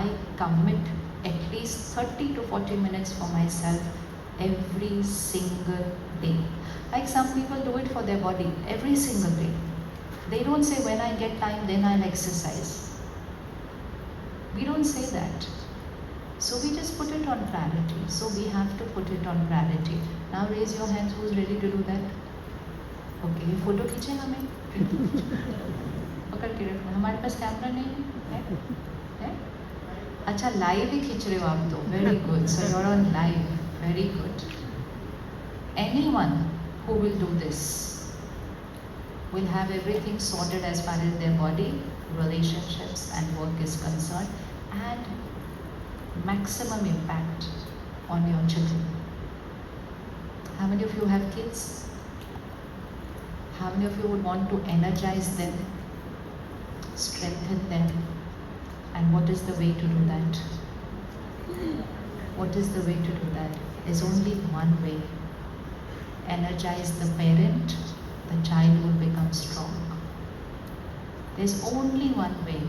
I commit at least 30 to 40 minutes for myself every single day. Like some people do it for their body every single day. They don't say when I get time then I'll exercise. We don't say that. So we just put it on priority. So we have to put it on priority. Now raise your hands who's ready to do that. Okay ये photo खींचे हमें पकड़ के रखना. हमारे पास camera नहीं है? अच्छा लाइव ही खींच रहे हो आप तो. Very good. So you are on live. Very good. Anyone who will do this will have everything sorted as far as their body, relationships and work is concerned, and maximum impact on your children. How many of you have kids? How many of you would want to energize them, strengthen them? And what is the way to do that? What is the way to do that? There's only one way. Energize the parent, the child will become strong. There's only one way.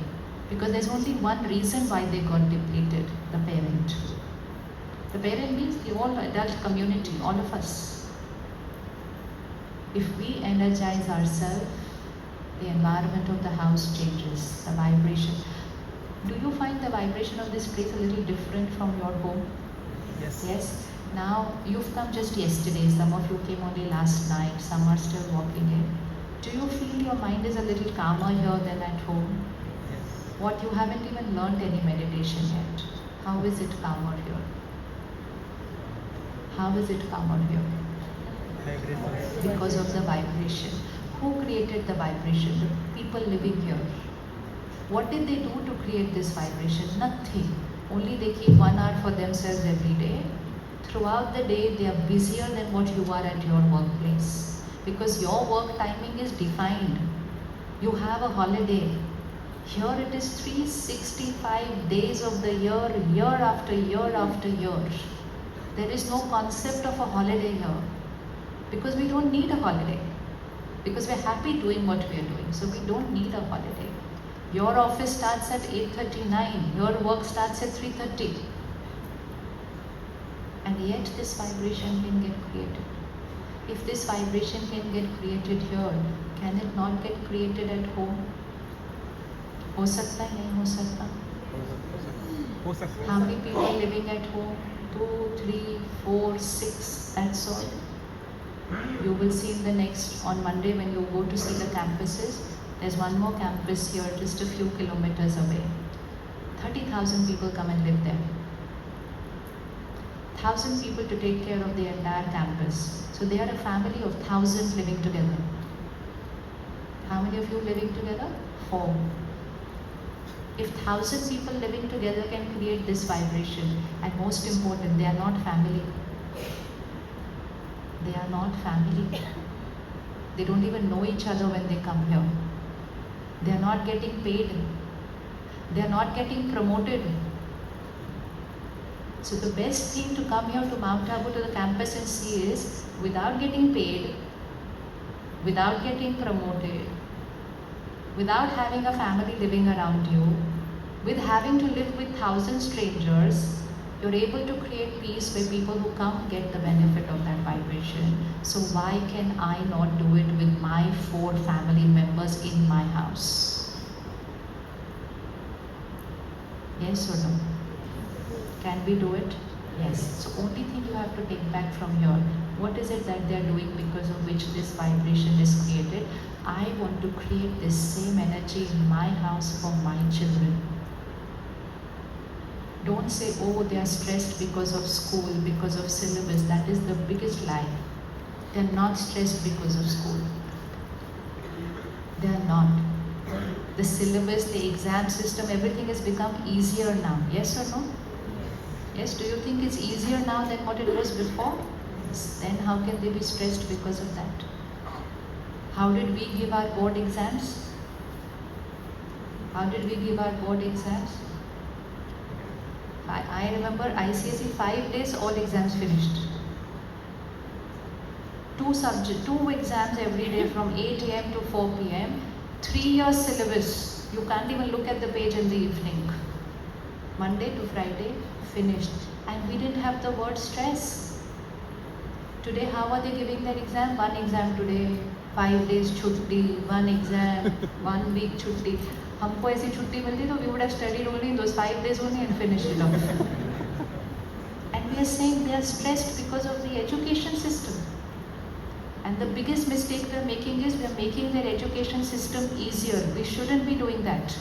Because there's only one reason why they got depleted, the parent. The parent means the whole adult community, all of us. If we energize ourselves, the environment of the house changes, the vibration. Do you find the vibration of this place a little different from your home? Yes. Yes? Now, you've come just yesterday, some of you came only last night, some are still walking in. Do you feel your mind is a little calmer here than at home? Yes. What, you haven't even learned any meditation yet. How is it calmer here? How is it calmer here? Because of the vibration. Who created the vibration? The people living here. What did they do to create this vibration? Nothing. Only they keep 1 hour for themselves every day. Throughout the day, they are busier than what you are at your workplace. Because your work timing is defined. You have a holiday. Here it is 365 days of the year, year after year after year. There is no concept of a holiday here. Because we don't need a holiday. Because we're happy doing what we're doing. So we don't need a holiday. Your office starts at 8:39. Your work starts at 3:30. And yet this vibration can get created. If this vibration can get created here, can it not get created at home? हो सकता है, नहीं हो सकता? हो सकता है. How many people living at home? 2, 3, 4, 6, that's all. You will see in the next, on Monday when you go to see the campuses, there's one more campus here just a few kilometers away. 30,000 people come and live there. 1,000 people to take care of the entire campus. So they are a family of 1,000 living together. How many of you living together? 4. If 1,000 people living together can create this vibration, and most important, they are not family. They are not family. They don't even know each other when they come here. They are not getting paid. They are not getting promoted. So the best thing to come here to Mount Abu to the campus and see is, without getting paid, without getting promoted, without having a family living around you, with having to live with 1,000 strangers, you're able to create peace where people who come get the benefit of that vibration. So why can I not do it with my 4 family members in my house? Yes or no? Can we do it? Yes. So only thing you have to take back from here, what is it that they are doing because of which this vibration is created? I want to create this same energy in my house for my children. Don't say, oh, they are stressed because of school, because of syllabus. That is the biggest lie. They are not stressed because of school. They are not. The syllabus, the exam system, everything has become easier now. Yes or no? Yes, do you think it's easier now than what it was before? Then how can they be stressed because of that? How did we give our board exams? How did we give our board exams? I remember ICSE 5 days, all exams finished. 2 exams every day from 8 AM to 4 PM. 3 years syllabus. You can't even look at the page in the evening. Monday to Friday, finished. And we didn't have the word stress. Today, how are they giving their exam? One exam today, 5 days chutti, one exam, 1 week chutti. हमको ऐसी छुट्टी मिलती तो we would have studied only in those 5 days only and finished it off. And we are saying they are stressed because of the education system. And the biggest mistake we are making is we are making their education system easier. We shouldn't be doing that.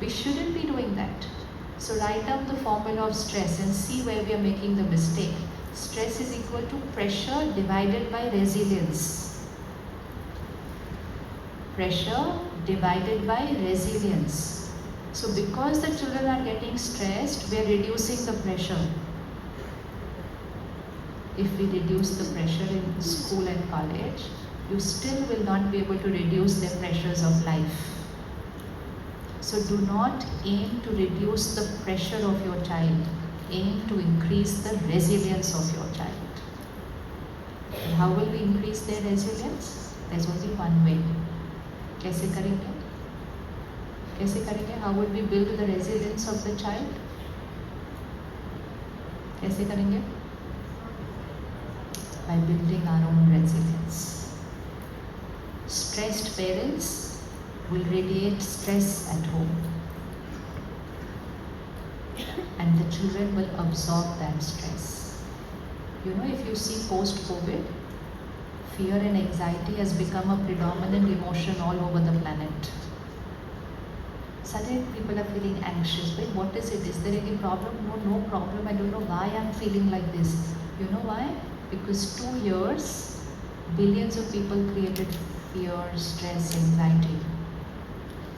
We shouldn't be doing that. So write down the formula of stress and see where we are making the mistake. Stress is equal to pressure divided by resilience. Pressure divided by resilience. So because the children are getting stressed, we are reducing the pressure. If we reduce the pressure in school and college, you still will not be able to reduce the pressures of life. So do not aim to reduce the pressure of your child. Aim to increase the resilience of your child. And how will we increase their resilience? There's only one way. कैसे करेंगे? कैसे करेंगे? How would we build the resilience of the child? कैसे करेंगे? By building our own resilience. Stressed parents will radiate stress at home. And the children will absorb that stress. You know, if you see post-COVID, fear and anxiety has become a predominant emotion all over the planet. Suddenly people are feeling anxious. Wait, what is it? Is there any problem? No, no problem. I don't know why I'm feeling like this. You know why? Because 2 years, billions of people created fear, stress, anxiety.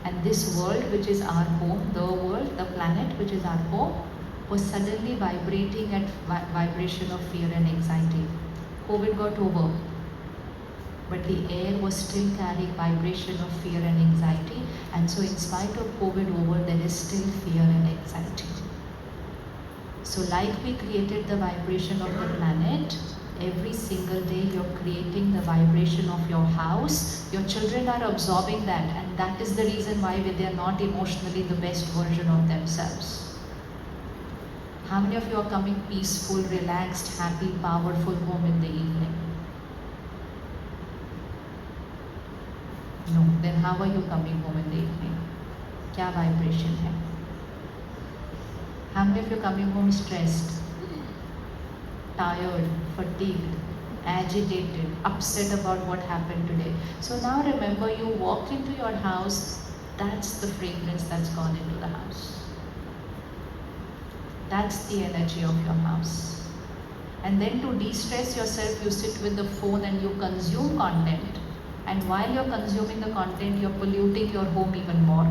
And this world, which is our home, the world, the planet, which is our home, was suddenly vibrating at vibration of fear and anxiety. COVID got over, but the air was still carrying vibration of fear and anxiety. And so in spite of COVID over, there is still fear and anxiety. So like we created the vibration of the planet, every single day you're creating the vibration of your house. Your children are absorbing that, and that is the reason why they are not emotionally the best version of themselves. How many of you are coming peaceful, relaxed, happy, powerful home in the evening? No. Then how are you coming home in the evening? क्या vibration है? How many of you are coming home stressed, tired, fatigued, agitated, upset about what happened today? So now remember, you walked into your house, that's the fragrance that's gone into the house. That's the energy of your house. And then to de-stress yourself, you sit with the phone and you consume content. And while you're consuming the content, you're polluting your home even more.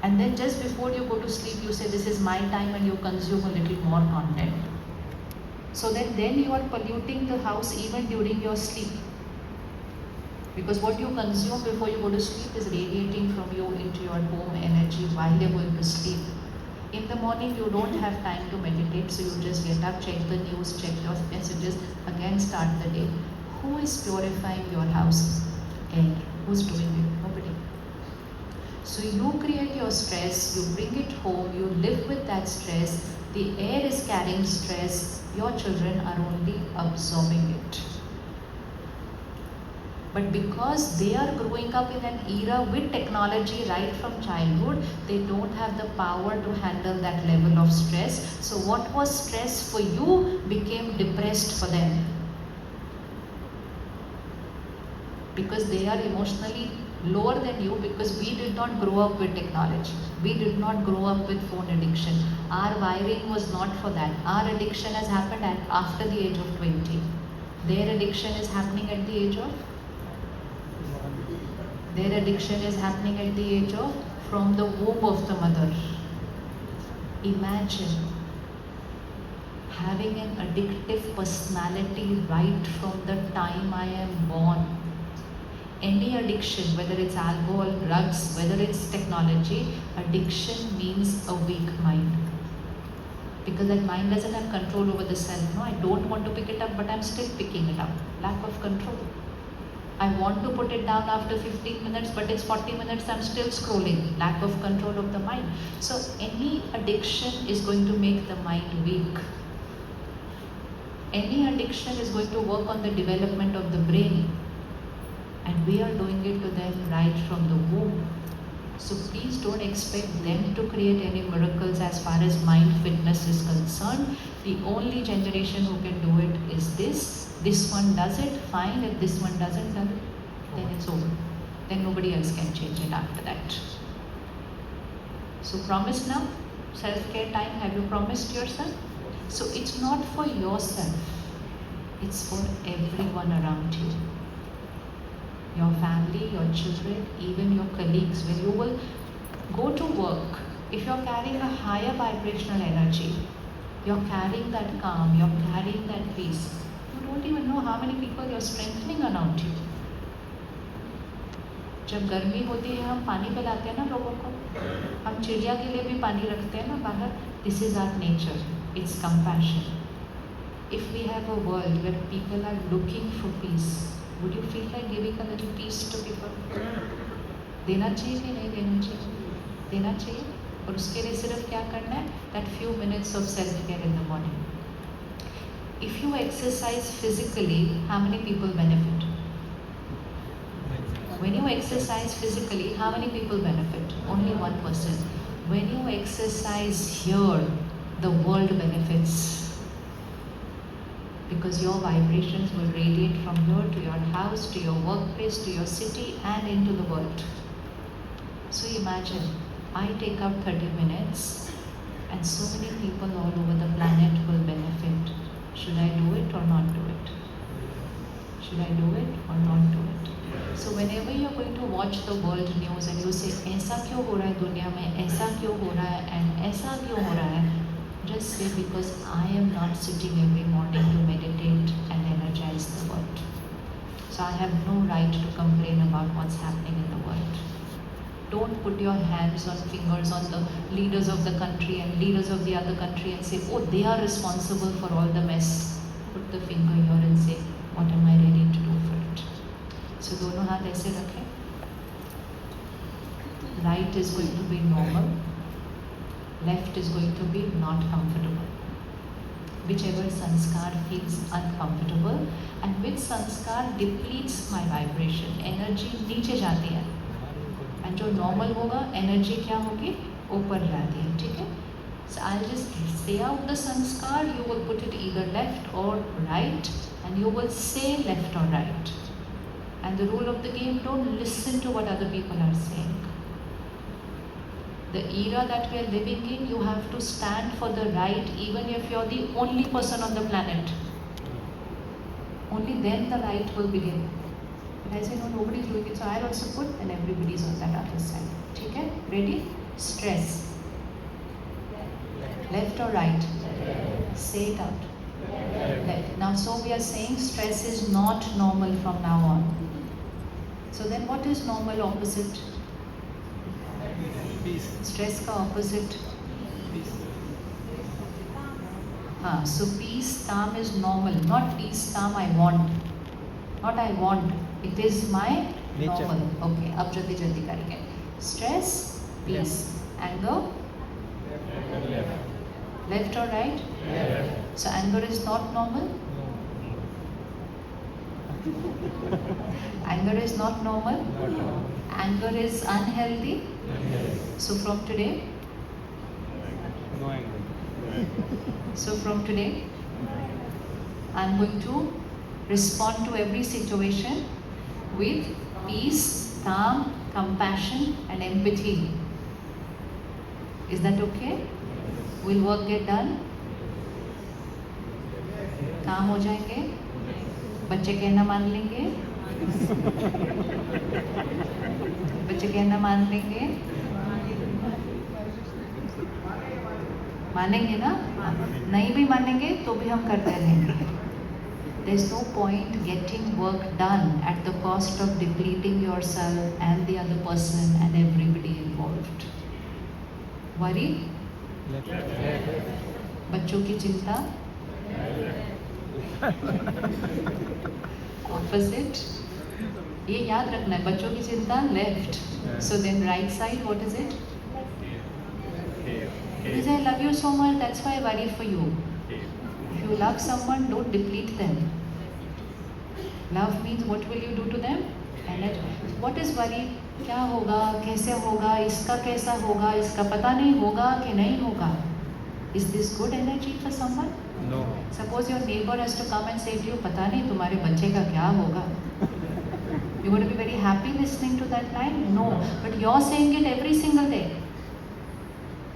And then just before you go to sleep, you say, this is my time, and you consume a little more content. So then you are polluting the house even during your sleep. Because what you consume before you go to sleep is radiating from you into your home energy while you're going to sleep. In the morning, you don't have time to meditate, so you just get up, check the news, check your messages, again start the day. Who is purifying your house? Air. Who's doing it? Nobody. So you create your stress, you bring it home, you live with that stress, the air is carrying stress, your children are only absorbing it. But because they are growing up in an era with technology right from childhood, they don't have the power to handle that level of stress. So what was stress for you became depressed for them. Because they are emotionally lower than you, because we did not grow up with technology. We did not grow up with phone addiction. Our wiring was not for that. Our addiction has happened after the age of 20. Their addiction is happening at the age of? Their addiction is happening at the age of? From the womb of the mother. Imagine having an addictive personality right from the time I am born. Any addiction, whether it's alcohol, drugs, whether it's technology, addiction means a weak mind. Because that mind doesn't have control over the self. No, I don't want to pick it up, but I'm still picking it up. Lack of control. I want to put it down after 15 minutes, but it's 40 minutes, I'm still scrolling. Lack of control of the mind. So any addiction is going to make the mind weak. Any addiction is going to work on the development of the brain. And we are doing it to them right from the womb. So please don't expect them to create any miracles as far as mind fitness is concerned. The only generation who can do it is this. This one does it, fine. If this one doesn't do it, then it's over. Then nobody else can change it after that. So promise now, self-care time, have you promised yourself? So it's not for yourself, it's for everyone around you. Your family, your children, even your colleagues. When you will go to work, if you're carrying a higher vibrational energy, you're carrying that calm, you're carrying that peace, you don't even know how many people you're strengthening around you. जब गर्मी होती है हम पानी पिलाते हैं ना लोगों को, हम चिड़िया के लिए भी पानी रखते हैं ना बाहर. This is our nature, it's compassion. If we have a world where people are looking for peace, would you feel like giving a little peace to people? देना चाहिए कि नहीं देना चाहिए? देना चाहिए. और उसके लिए सिर्फ क्या करना है? That few minutes of self-care in the morning. If you exercise physically, how many people benefit? When you exercise physically, how many people benefit? Only one person. When you exercise here, the world benefits. Because your vibrations will radiate from here to your house, to your workplace, to your city, and into the world. So imagine, I take out 30 minutes, and so many people all over the planet will benefit. Should I do it or not do it? Should I do it or not do it? So whenever you're going to watch the world news and you say, ऐसा क्यों हो रहा है दुनिया में, ऐसा क्यों हो रहा है, and ऐसा क्यों हो रहा है, just say, because I am not sitting every morning to meditate and energize the world. So I have no right to complain about what's happening in the world. Don't put your hands on fingers on the leaders of the country and leaders of the other country and say, oh, they are responsible for all the mess. Put the finger here and say, what am I ready to do for it? So दोनों हाथ ऐसे रखें. Right is going to be normal. Left is going to be not comfortable. Whichever sanskar feels uncomfortable, and which sanskar depletes my vibration, energy नीचे जाती है, and जो normal होगा energy क्या होगी, ऊपर जाती है. ठीक है? So I'll just say out the sanskar. You will put it either left or right, and you will say left or right. And the rule of the game: don't listen to what other people are saying. The era that we are living in, you have to stand for the right, even if you're the only person on the planet. Only then the right will begin. But as you know, nobody is doing it, so I'll also put, and everybody's on that other side. Okay? Ready? Stress. Left or right? Say it out. Left. Now, so we are saying stress is not normal from now on. So then what is normal opposite? Peace. Stress का opposite. Peace. So peace, calm is normal. Not peace, calm I want. Not I want. It is my Nature. normal. Okay, अब जल्दी जल्दी करेंगे. Stress, peace. Anger, left or right? So anger is not normal. Anger is not normal. Anger is unhealthy. So from today, No anger. so from today, I'm going to respond to every situation with peace, calm, compassion, and empathy. Is that okay? Will work get done? काम हो जाएंगे? बच्चे कहना मान लेंगे? बच्चे कहना मान लेंगे? मानेंगे ना? नहीं भी मानेंगे तो भी हम करते रहेंगे. There's no point getting work done at the cost of depleting yourself and the other person and everybody involved. Worry? बच्चों की चिंता? Opposite? ये याद रखना है, बच्चों की चिंता left. So then right side, what is it? Because I love you so much, that's why I worry for you. If you love someone, don't deplete them. Love means what will you do to them? And what is worry? क्या होगा, कैसे होगा, इसका कैसा होगा, इसका पता नहीं होगा कि नहीं होगा. Is this good energy for someone? No. Suppose your neighbor has to come and say to you, पता नहीं तुम्हारे बच्चे का क्या होगा. You're going to be very happy listening to that line? No. But you're saying it every single day.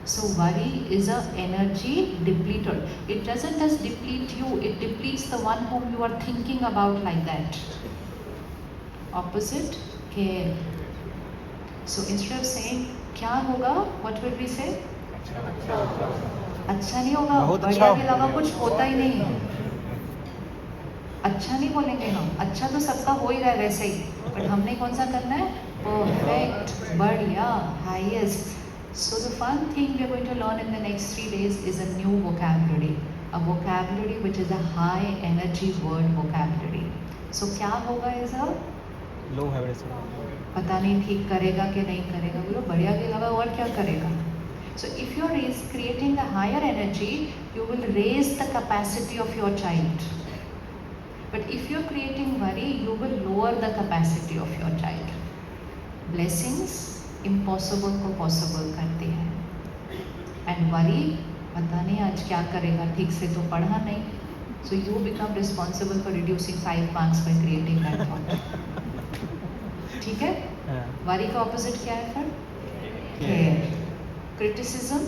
So worry is a energy depleter. It doesn't just deplete you, it depletes the one whom you are thinking about like that. Opposite, care. So instead of saying क्या होगा, what will we say? अच्छा नहीं होगा, बढ़िया के अलावा कुछ होता ही नहीं है. अच्छा नहीं बोलेंगे हम, अच्छा तो सबका हो ही रहा है वैसे ही, बट हमने कौन सा करना है? परफेक्ट, बढ़िया, highest. So the fun thing we are going to learn in the next 3 days is a new vocabulary, a vocabulary which is a high energy word vocabulary. So क्या होगा is a Low vibration. पता नहीं ठीक करेगा कि नहीं करेगा, बोलो बढ़िया के अलावा और क्या करेगा. So if you are creating a higher energy, you will raise the capacity of your child. But if you are creating worry, you will lower the capacity of your child. Blessings impossible को possible करते हैं. And worry, पता नहीं आज क्या करेगा, ठीक से तो पढ़ा नहीं. So you become responsible for reducing 5 marks by creating that thought. ठीक है? Worry का opposite क्या है फिर? Care. Criticism?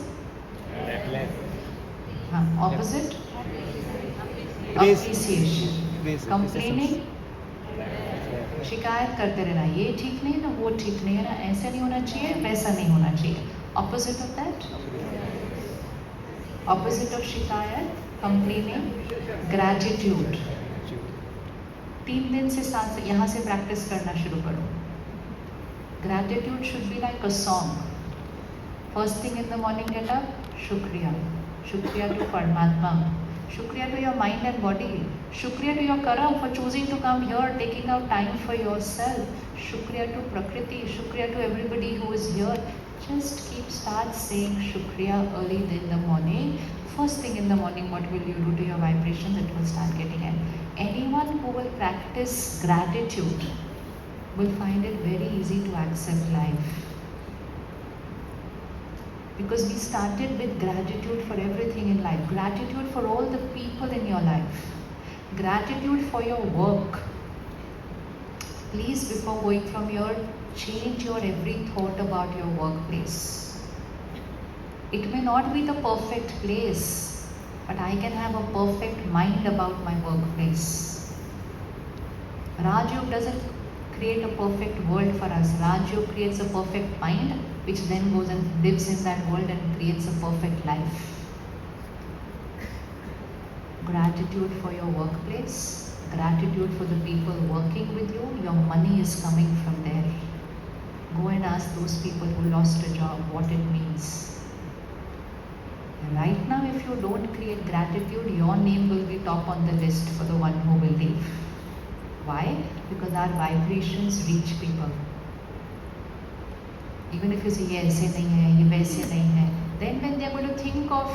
हाँ, opposite? Appreciation. Complaining? शिकायत करते रहना, ये ठीक नहीं है ना, वो ठीक नहीं है ना, ऐसा नहीं होना चाहिए, वैसा नहीं होना चाहिए. Opposite of that? Opposite of शिकायत, complaining, gratitude. 3 दिन से 7 से यहाँ से प्रैक्टिस करना शुरू करो. Gratitude should be like a song. First thing in the morning, get up, Shukriya. Shukriya to Paramatma. Shukriya to your mind and body. Shukriya to your karam for choosing to come here, taking out time for yourself. Shukriya to Prakriti. Shukriya to everybody who is here. Just start saying Shukriya early in the morning. First thing in the morning, what will you do to your vibration? That will start getting in. Anyone who will practice gratitude will find it very easy to accept life. Because we started with gratitude for everything in life. Gratitude for all the people in your life. Gratitude for your work. Please, before going from here, change your every thought about your workplace. It may not be the perfect place, but I can have a perfect mind about my workplace. Rajyog doesn't create a perfect world for us. Rajyog creates a perfect mind, which then goes and lives in that world and creates a perfect life. Gratitude for your workplace, gratitude for the people working with you. Your money is coming from there. Go and ask those people who lost a job what it means. Right now, if you don't create gratitude, your name will be top on the list for the one who will leave. Why? Because our vibrations reach people. Even if you say, ये ऐसे नहीं है, ये वैसे नहीं है, then when they are going to think of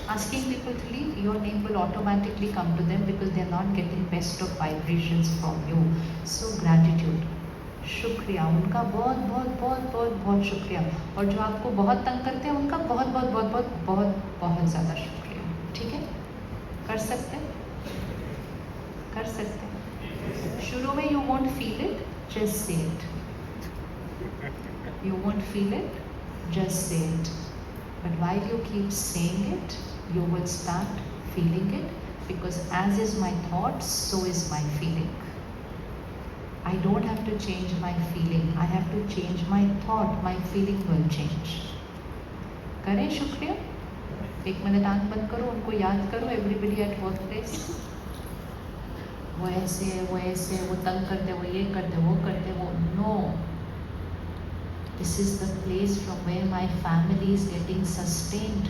asking people to leave, your name will automatically come to them because they are not getting best of vibrations from you. So gratitude, शुक्रिया, उनका बहुत बहुत बहुत बहुत बहुत शुक्रिया. और जो आपको बहुत तंग करते हैं, उनका बहुत बहुत बहुत बहुत बहुत बहुत ज़्यादा शुक्रिया. ठीक है? कर सकते हैं? कर सकते हैं. शुरू में you won't feel it, just say it. You won't feel it, just say it. But while you keep saying it, you will start feeling it, because as is my thought, so is my feeling. I don't have to change my feeling. I have to change my thought. My feeling will change. करें शुक्रिया. 1 minute आंख बंद करो, उनको याद करो. Everybody at workplace. वो ऐसे है, वो ऐसे है, वो तंग करते, वो ये करते, वो करते, वो. No. This is the place from where my family is getting sustained.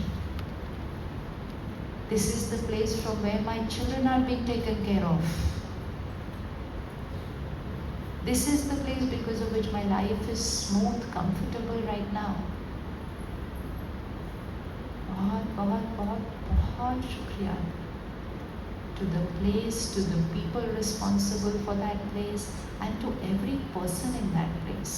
This is the place from where my children are being taken care of. This is the place because of which my life is smooth, comfortable right now. बहुत बहुत बहुत बहुत शुक्रिया to the place, to the people responsible for that place, and to every person in that place.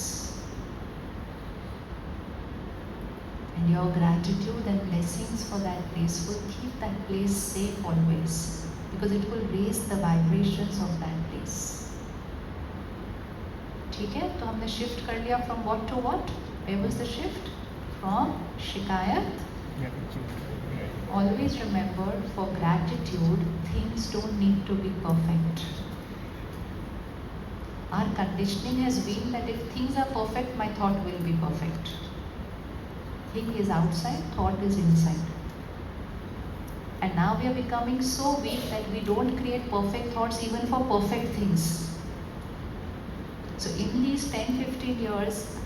And your gratitude and blessings for that place will keep that place safe always, because it will raise the vibrations of that place. ठीक है, तो हमने shift कर लिया from what to what? Where was the shift? From शिकायत. Always remember, for gratitude, things don't need to be perfect. Our conditioning has been that if things are perfect, my thought will be perfect. Thing is outside, thought is inside. And now we are becoming so weak that we don't create perfect thoughts even for perfect things. So in these 10-15 years,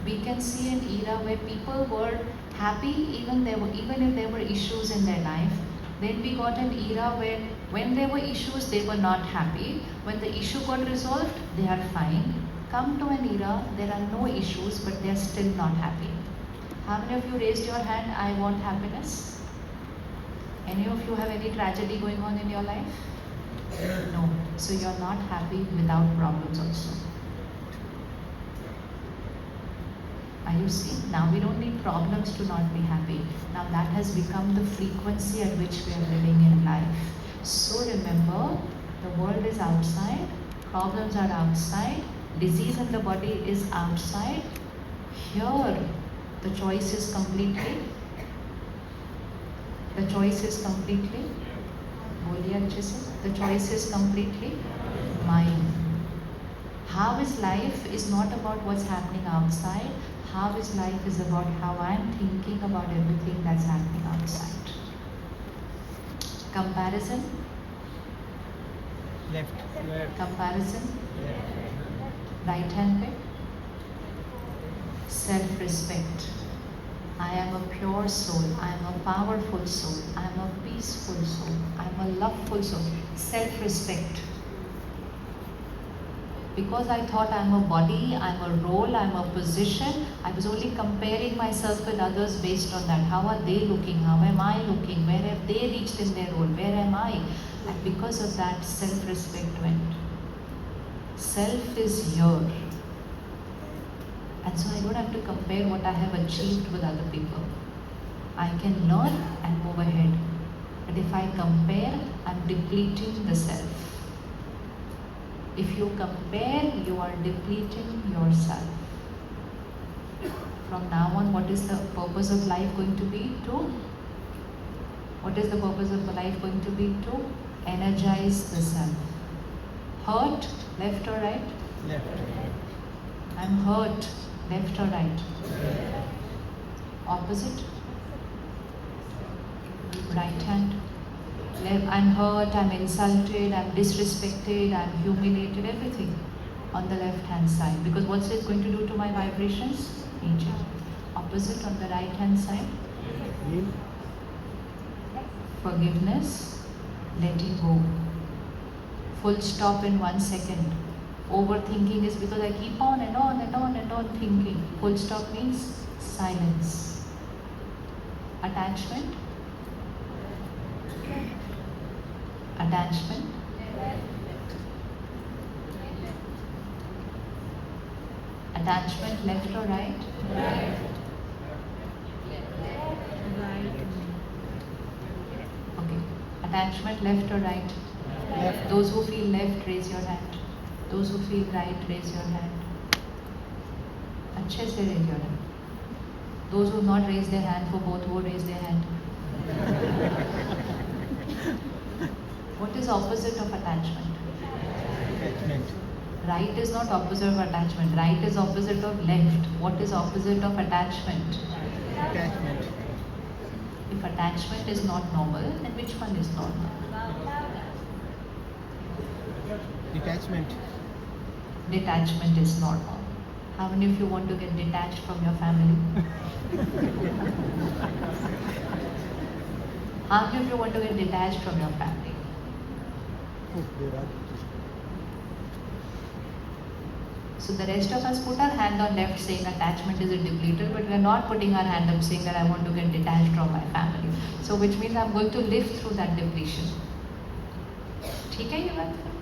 we can see an era where people were happy even if there were issues in their life. Then we got an era where when there were issues, they were not happy. When the issue got resolved, they are fine. Come to an era, there are no issues, but they are still not happy. How many of you raised your hand, I want happiness? Any of you have any tragedy going on in your life? No. So you are not happy without problems also. Are you seeing? Now we don't need problems to not be happy. Now that has become the frequency at which we are living in life. So remember, the world is outside, problems are outside, disease in the body is outside. Here, the choice is completely, बोलिए अच्छे से, the choice is completely mine. How is life is not about what's happening outside. How is life is about how I'm thinking about everything that's happening outside. Comparison. Left. Comparison. Left. Right hand पे. Self-respect. I am a pure soul. I am a powerful soul. I am a peaceful soul. I am a loveful soul. Self-respect. Because I thought I'm a body, I'm a role, I'm a position, I was only comparing myself with others based on that. How are they looking? How am I looking? Where have they reached in their role? Where am I? And because of that, self-respect went. Self is here. And so I don't have to compare what I have achieved with other people. I can learn and move ahead. But if I compare, I'm depleting the self. If you compare, you are depleting yourself. From now on, what is the purpose of life going to be? What is the purpose of life going to be? To energize the self. Hurt, left or right? Left. I'm hurt, left or right? Opposite? Right hand. I'm hurt, I'm insulted, I'm disrespected, I'm humiliated, everything on the left hand side. Because what's it going to do to my vibrations? Nature. Opposite on the right hand side? Forgiveness, letting go. Full stop in 1 second. Overthinking is because I keep on and on and on and on thinking. Full stop means silence. Attachment? Attachment. Attachment left or right? Right. Okay. Attachment left or right? Left. Those who feel left, raise your hand. Those who feel right, raise your hand. अच्छे से raise your hand. Those who not raise their hand, for both who raise their hand. What is opposite of attachment? Attachment. Right is not opposite of attachment. Right is opposite of left. What is opposite of attachment? Attachment. If attachment is not normal, then which one is normal? Detachment. Detachment is normal. How many of you want to get detached from your family? How many of you want to get detached from your family? So the rest of us put our hand on left saying attachment is depleted, but we are not putting our hand up saying that I want to get detached from my family. So which means I'm going to live through that depletion. ठीक है ये बात फिर?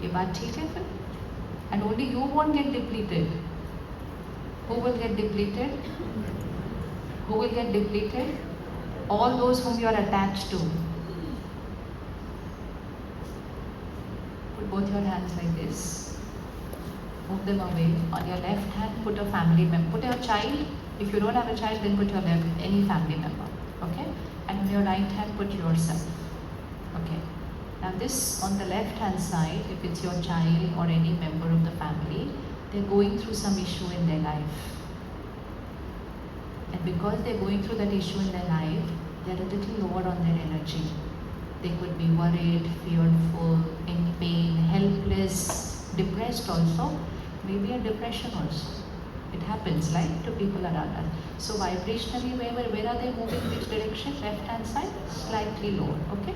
ये बात ठीक है फिर? And only you won't get depleted. Who will get depleted? Who will get depleted? All those whom you are attached to. Put both your hands like this. Move them away. On your left hand, put a family member. Put your child. If you don't have a child, then put your any family member. Okay? And on your right hand, put yourself. Okay. Now this on the left hand side, if it's your child or any member of the family, they're going through some issue in their life. And because they're going through that issue in their life, they're a little lower on their energy. They could be worried, fearful, in pain, helpless, depressed also, maybe a depression also. It happens, right, to people around us. So vibrationally, where are they moving, which direction? Left hand side, slightly lower, okay?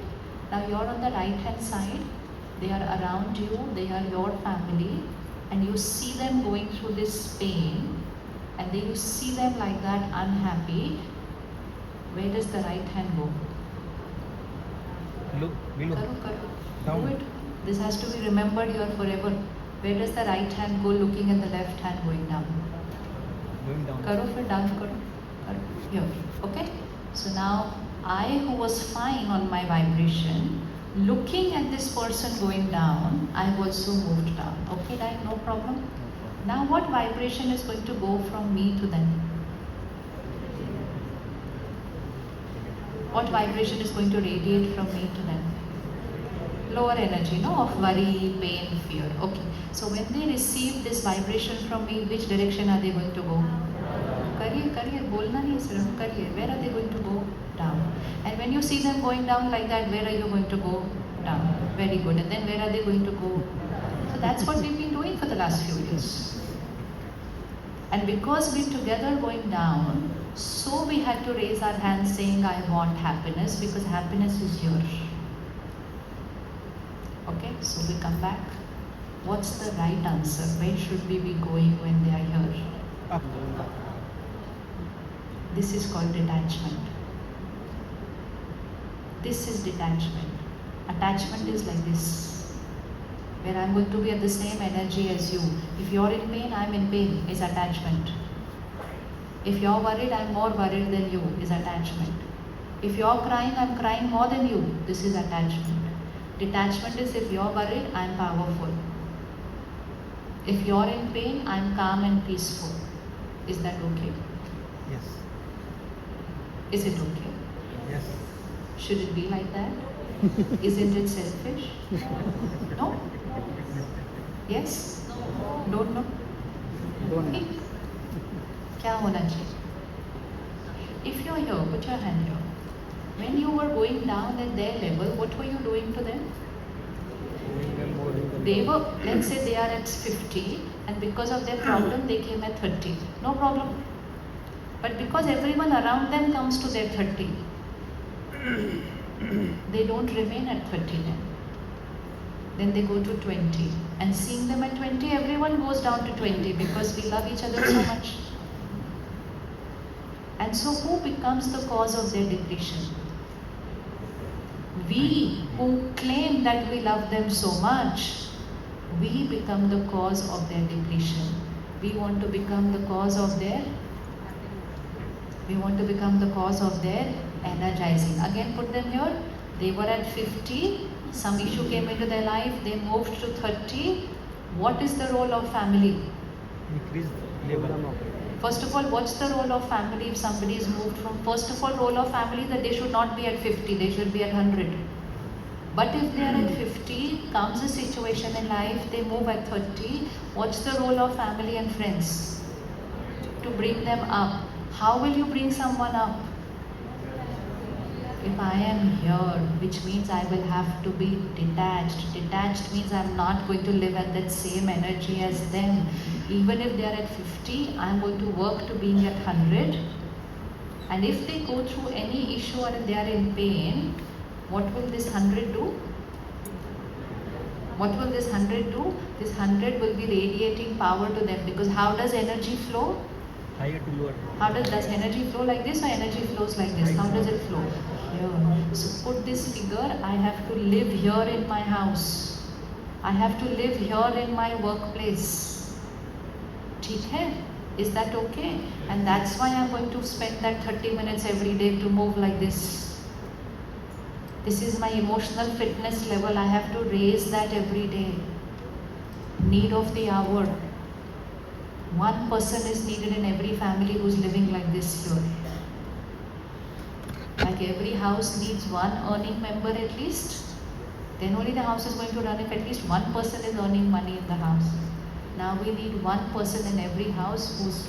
Now you're on the right hand side, they are around you, they are your family, and you see them going through this pain, and then you see them like that unhappy. Where does the right hand go? Look below. Karo. Down. Do it. This has to be remembered here forever. Where does the right hand go looking at the left hand going down? Going down. Karo for down, karo. Here. Okay? So now I, who was fine on my vibration, looking at this person going down, I also moved down. Okay, right? No problem? Now what vibration is going to go from me to them? What vibration is going to radiate from me to them? Lower energy, no? Of worry, pain, fear. Okay. So when they receive this vibration from me, which direction are they going to go? Kariye, bolna nahi sirf, kariye. Where are they going to go? Down. And when you see them going down like that, where are you going to go? Down. Very good. And then where are they going to go? So that's what we've been doing for the last few years. And because we're together going down, so we had to raise our hands saying, I want happiness, because happiness is here. Okay, so we come back. What's the right answer? Where should we be going when they are here? Up. This is called detachment. This is detachment. Attachment is like this, where I'm going to be at the same energy as you. If you're in pain, I'm in pain, is attachment. If you're worried, I'm more worried than you, is attachment. If you're crying, I'm crying more than you, this is attachment. Detachment is if you're worried, I'm powerful. If you're in pain, I'm calm and peaceful. Is that okay? Yes. Is it okay? Yes. Should it be like that? Isn't it selfish? No? Yes? Don't know? Don't know. क्या होना चाहिए? If you're here, put your hand here. When you were going down at their level, what were you doing to them? They were, let's say they are at 50, and because of their problem, they came at 30. No problem. But because everyone around them comes to their 30, they don't remain at 30 then. Then they go to 20. And seeing them at 20, everyone goes down to 20 because we love each other so much. And so who becomes the cause of their depletion? We who claim that we love them so much, we become the cause of their depletion. We want to become the cause of their energizing. Again, put them here. They were at 50, some issue came into their life, they moved to 30. What is the role of family? Increase level. First of all, what's the role of family if somebody is moved from, first of all, role of family that they should not be at 50, they should be at 100. But if they are at 50, comes a situation in life, they move at 30, what's the role of family and friends? To bring them up. How will you bring someone up? If I am here, which means I will have to be detached. Detached means I'm not going to live at that same energy as them. Even if they are at 50, I'm going to work to being at 100. And if they go through any issue or they are in pain, what will this 100 do? What will this 100 do? This 100 will be radiating power to them, because how does energy flow? Higher to lower. How does energy flow like this, or energy flows like this? How does it flow? Here. So put this figure, I have to live here in my house. I have to live here in my workplace. ठीक है? Is that okay? And that's why I'm going to spend that 30 minutes every day to move like this. This is my emotional fitness level. I have to raise that every day. Need of the hour. One person is needed in every family who's living like this here. Like every house needs one earning member at least. Then only the house is going to run if at least one person is earning money in the house. Now we need one person in every house who's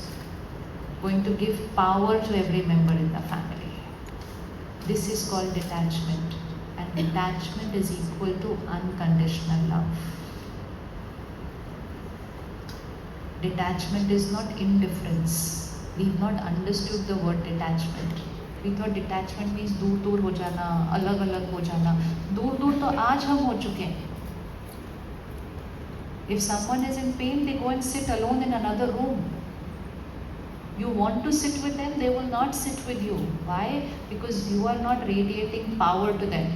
going to give power to every member in the family. This is called detachment. And detachment is equal to unconditional love. Detachment is not indifference. We've not understood the word detachment. We thought detachment means दूर दूर हो जाना, अलग अलग हो जाना. दूर दूर तो आज हम हो चुके हैं. If someone is in pain, they go and sit alone in another room. You want to sit with them, they will not sit with you. Why? Because you are not radiating power to them.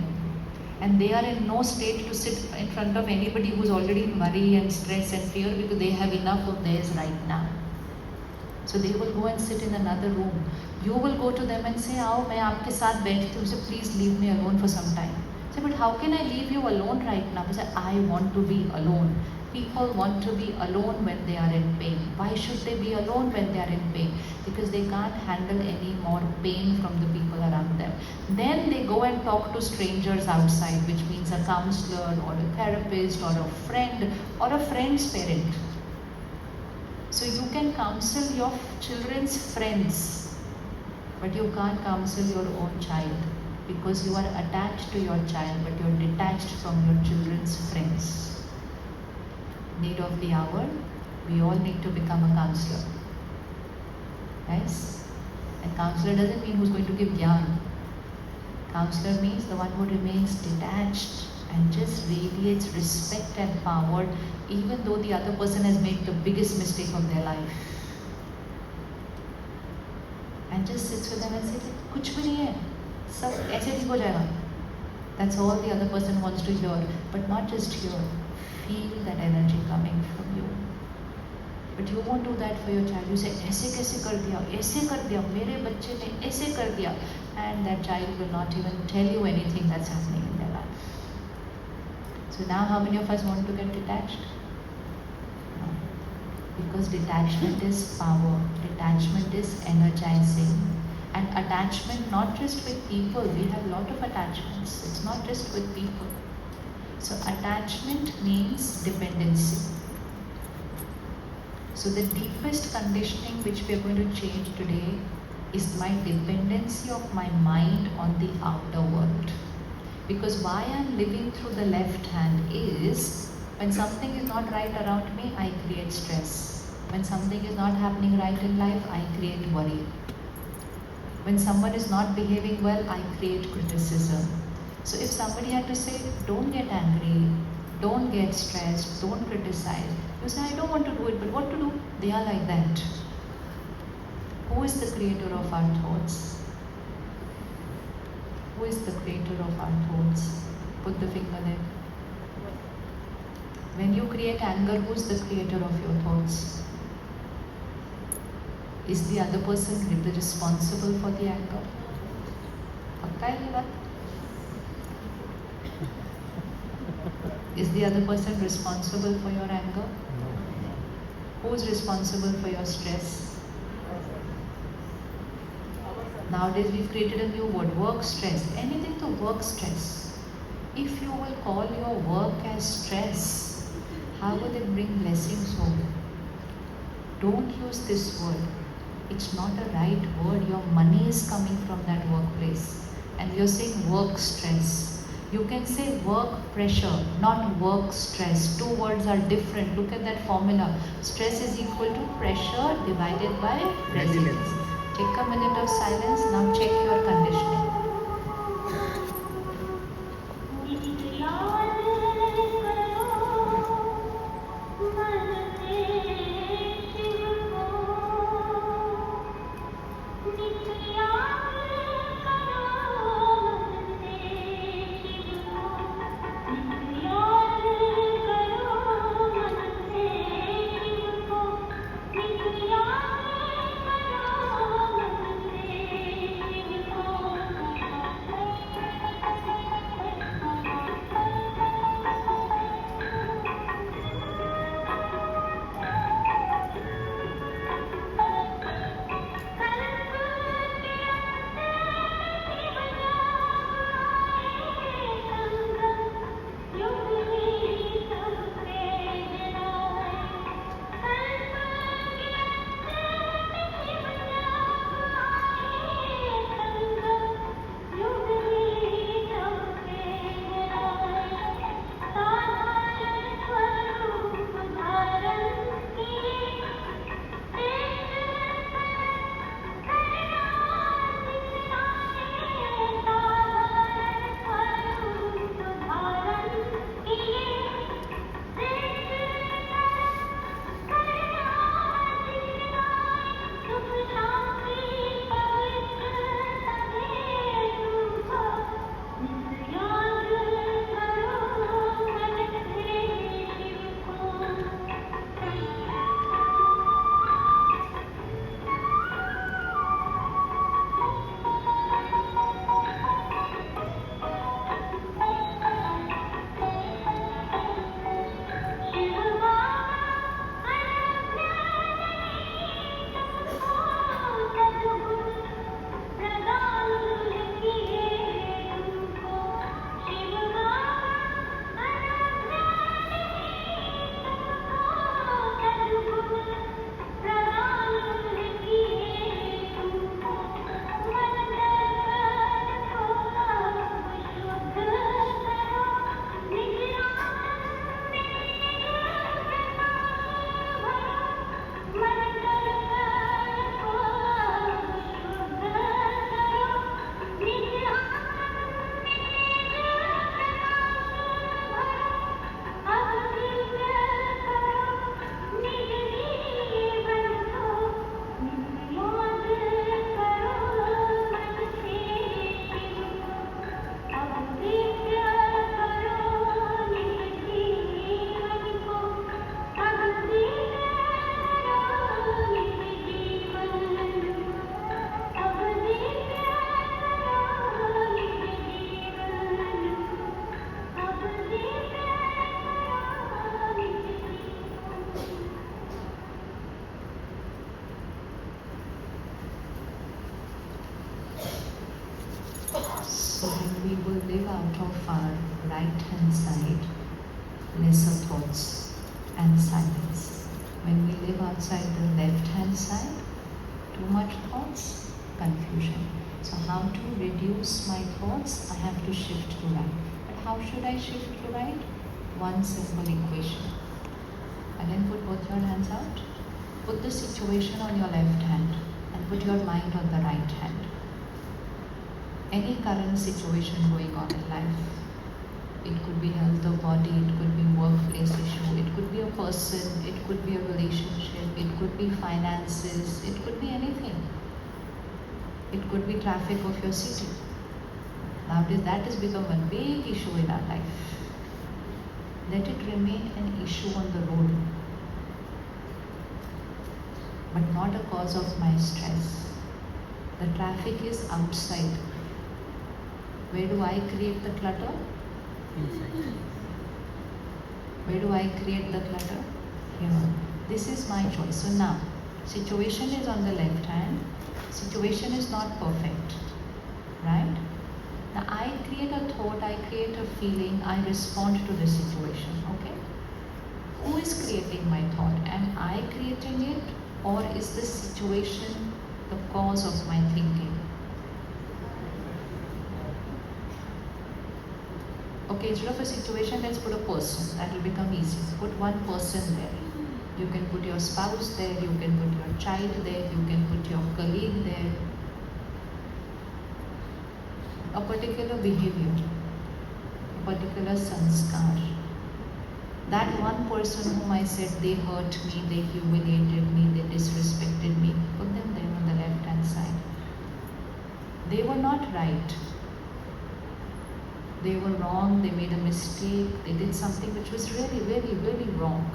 And they are in no state to sit in front of anybody who's already in worry and stress and fear, because they have enough of theirs right now. So they will go and sit in another room. You will go to them and say, "Aao, main aapke saath baithti hu, so please leave me alone for some time." Say, "But how can I leave you alone right now?" Say, "I want to be alone." People want to be alone when they are in pain. Why should they be alone when they are in pain? Because they can't handle any more pain from the people around them. Then they go and talk to strangers outside, which means a counselor or a therapist or a friend or a friend's parent. So you can counsel your children's friends, but you can't counsel your own child, because you are attached to your child, but you're detached from your children's friends. Need of the hour, we all need to become a counselor. Yes? And counselor doesn't mean who's going to give gyan. Counselor means the one who remains detached and just radiates respect and power, even though the other person has made the biggest mistake of their life. And just sits with them and says, "कुछ भी नहीं है, सब ऐसे ठीक हो जाएगा." That's all the other person wants to hear, but not just hear. Feel that energy coming from you. But you won't do that for your child. You say, "ऐसे कैसे कर दिया, मेरे बच्चे ने ऐसे कर दिया," and that child will not even tell you anything that's happening in their life. So now how many of us want to get detached? No. Because detachment is power. Detachment is energizing. And attachment not just with people. We have a lot of attachments. It's not just with people. So attachment means dependency. So the deepest conditioning which we are going to change today is my dependency of my mind on the outer world. Because why I am living through the left hand is, when something is not right around me, I create stress. When something is not happening right in life, I create worry. When someone is not behaving well, I create criticism. So if somebody had to say, "Don't get angry, don't get stressed, don't criticize," you say, "I don't want to do it," but what to do? They are like that. Who is the creator of our thoughts? Who is the creator of our thoughts? Put the finger there. When you create anger, who is the creator of your thoughts? Is the other person responsible for the anger? पक्का है ये बात? Is the other person responsible for your anger? Who is responsible for your stress? Nowadays we've created a new word, work stress. Anything to work stress. If you will call your work as stress, how will it bring blessings home? Don't use this word. It's not a right word. Your money is coming from that workplace. And you're saying work stress. You can say work pressure, not work stress. Two words are different. Look at that formula. Stress is equal to pressure divided by resilience. Take a minute of silence. Now check your conditioning. out of our right hand side, lesser thoughts and silence. When we live outside the left hand side, too much thoughts, confusion. So how to reduce my thoughts? I have to shift to right. But how should I shift to right? One simple equation. Again, put both your hands out. Put the situation on your left hand and put your mind on the right hand. Any current situation going on in life, it could be health of body, it could be workplace issue, it could be a person, it could be a relationship, it could be finances, it could be anything. It could be traffic of your city. Nowadays that has become a big issue in our life. Let it remain an issue on the road, but not a cause of my stress. The traffic is outside. Where do I create the clutter? Inside. Where do I create the clutter? Here. This is my choice. So now, situation is on the left hand. Situation is not perfect. Right? Now I create a thought, I create a feeling, I respond to the situation. Okay? Who is creating my thought? Am I creating it, or is the situation the cause of my thinking? Okay, instead of a situation, let's put a person. That will become easy. Put one person there. You can put your spouse there, you can put your child there, you can put your colleague there. A particular behavior, a particular sanskar. That one person whom I said they hurt me, they humiliated me, they disrespected me, put them there on the left hand side. They were not right. They were wrong, they made a mistake, they did something which was really, really, really wrong.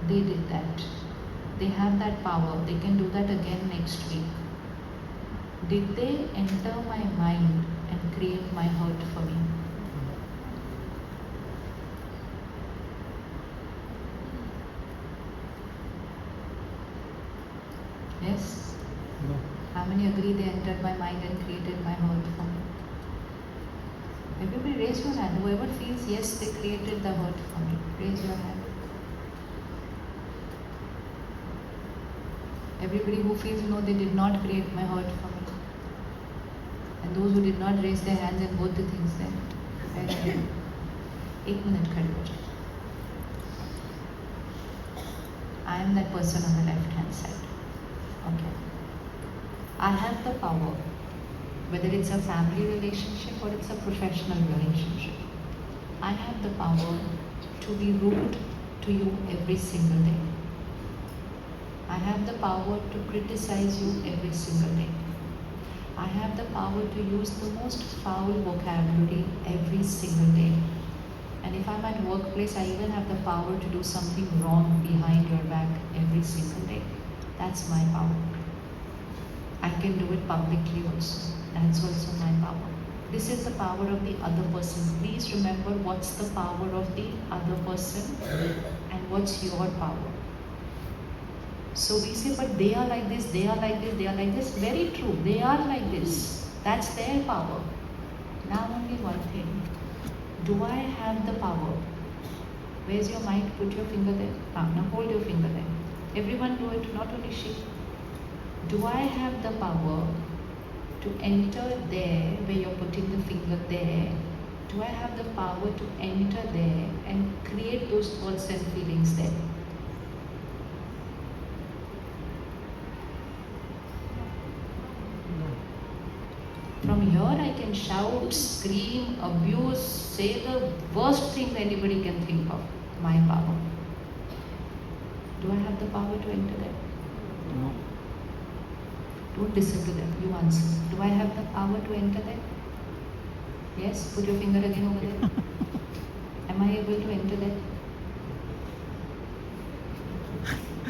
They did that. They have that power. They can do that again next week. Did they enter my mind and create my hurt for me? Yes? No. How many agree they entered my mind and created my hurt for me? Everybody raise your hand. Whoever feels yes, they created the hurt for me. Raise your hand. Everybody who feels no, they did not create my hurt for me. And those who did not raise their hands in both the things then. Very good. 1 minute खड़े हो जाओ. I am that person on the left hand side. Okay. I have the power, whether it's a family relationship or it's a professional relationship. I have the power to be rude to you every single day. I have the power to criticize you every single day. I have the power to use the most foul vocabulary every single day. And if I'm at workplace, I even have the power to do something wrong behind your back every single day. That's my power. I can do it publicly also. That's also my power. This is the power of the other person. Please remember what's the power of the other person and what's your power. So we say, but they are like this, they are like this, they are like this. Very true, they are like this. That's their power. Now only one thing. Do I have the power? Where's your mind? Put your finger there. Now hold your finger there. Everyone do it, not only she. Do I have the power to enter there, where you're putting the finger there? Do I have the power to enter there and create those thoughts and feelings there? From here I can shout, scream, abuse, say the worst things anybody can think of. My power. Do I have the power to enter there? No. Don't listen to them, you answer. Do I have the power to enter there? Yes? Put your finger again over there. Am I able to enter there?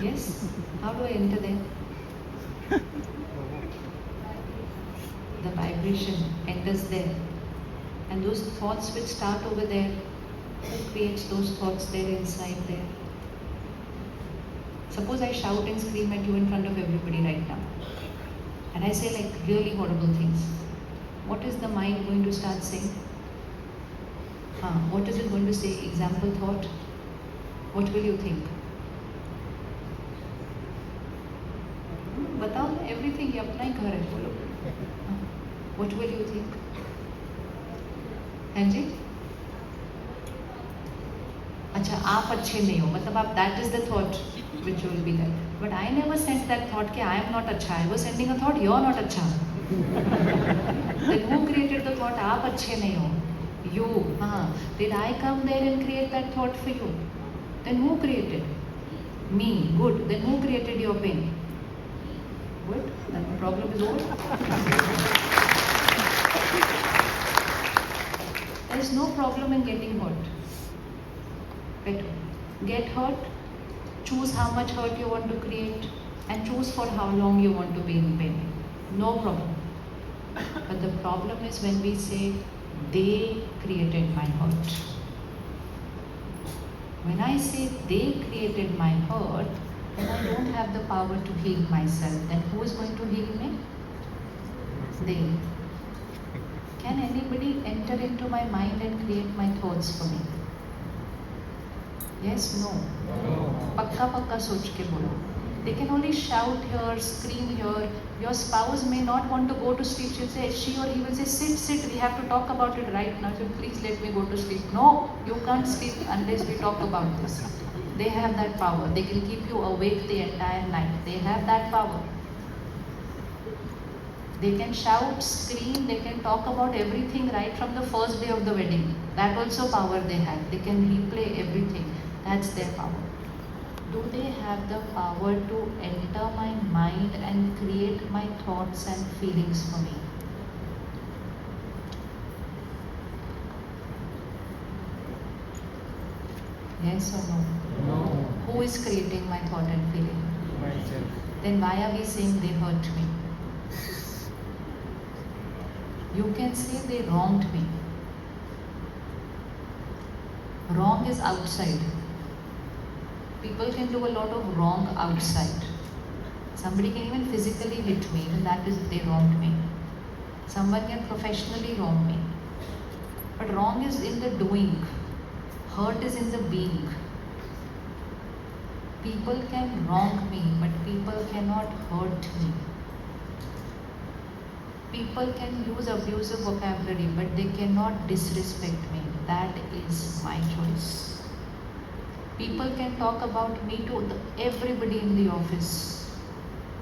Yes? How do I enter there? The vibration enters there. And those thoughts which start over there, who creates those thoughts there inside there? Suppose I shout and scream at you in front of everybody right now. And I say like really horrible things. what is the mind going to start saying? What is it going to say? Example thought. What will you think? बताओ ना, everything ये अपना ही घर है, बोलो. What will you think? हैं जी? अच्छा, आप अच्छे नहीं हो, मतलब आप, that is the thought which will be there. But I never sent that thought कि I am not अच्छा. I was sending a thought, you are not अच्छा. Then who created the thought आप अच्छे नहीं हो? You. Did I come there and create that thought for you? Then who created? Me. Good. Then who created your pain? Good. Then the problem is over. There is no problem in getting hurt. Better get hurt, choose how much hurt you want to create, and choose for how long you want to be in pain. No problem. But the problem is when we say, they created my hurt. When I say they created my hurt, then I don't have the power to heal myself. Then who is going to heal me? They. Can anybody enter into my mind and create my thoughts for me? Yes, no. Pakka pakka soch ke bolo. They can only shout here, scream here. Your spouse may not want to go to sleep. She'll say, she or he will say, sit, sit. We have to talk about it right now. So please let me go to sleep. No, you can't sleep unless we talk about this. They have that power. They can keep you awake the entire night. They have that power. They can shout, scream. They can talk about everything right from the first day of the wedding. That also power they have. They can replay everything. That's their power. Do they have the power to enter my mind and create my thoughts and feelings for me? Yes or no? No. Who is creating my thought and feeling? Myself. Then why are we saying they hurt me? You can say they wronged me. Wrong is outside. People can do a lot of wrong outside. Somebody can even physically hit me, and that is they wronged me. Someone can professionally wrong me. But wrong is in the doing. Hurt is in the being. People can wrong me, but people cannot hurt me. People can use abusive vocabulary, but they cannot disrespect me. That is my choice. People can talk about me to everybody in the office,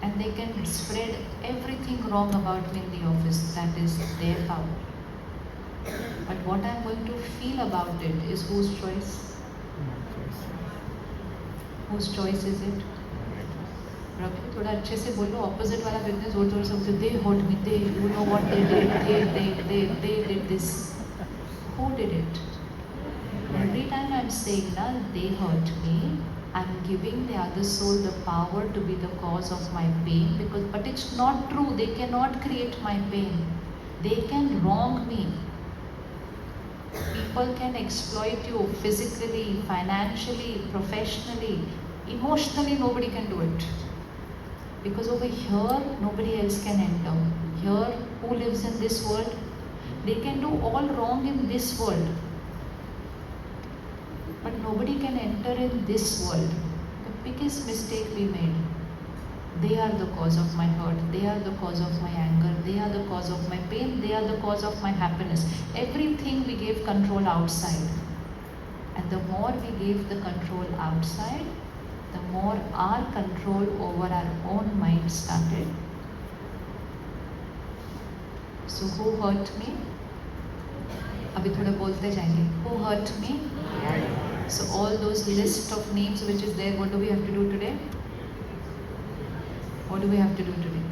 and they can spread everything wrong about me in the office. That is their power. But what I'm going to feel about it is whose choice? Whose choice is it? रखो थोड़ा अच्छे से बोलो. Opposite वाला व्यक्ति जोर जोर से बोलते, they hurt me, they, you know what they did, they did this. Who did it? Every time I'm saying that they hurt me, I'm giving the other soul the power to be the cause of my pain, but it's not true. They cannot create my pain. They can wrong me. People can exploit you physically, financially, professionally, emotionally. Nobody can do it. Because over here, nobody else can enter. Here, who lives in this world? They can do all wrong in this world. But nobody can enter in this world. The biggest mistake we made. They are the cause of my hurt. They are the cause of my anger. They are the cause of my pain. They are the cause of my happiness. Everything we gave control outside. And the more we gave the control outside, the more our control over our own mind started. So who hurt me? अभी थोड़ा बोलते जाएंगे. Who hurt me? So all those list of names which is there, what do we have to do today? What do we have to do today?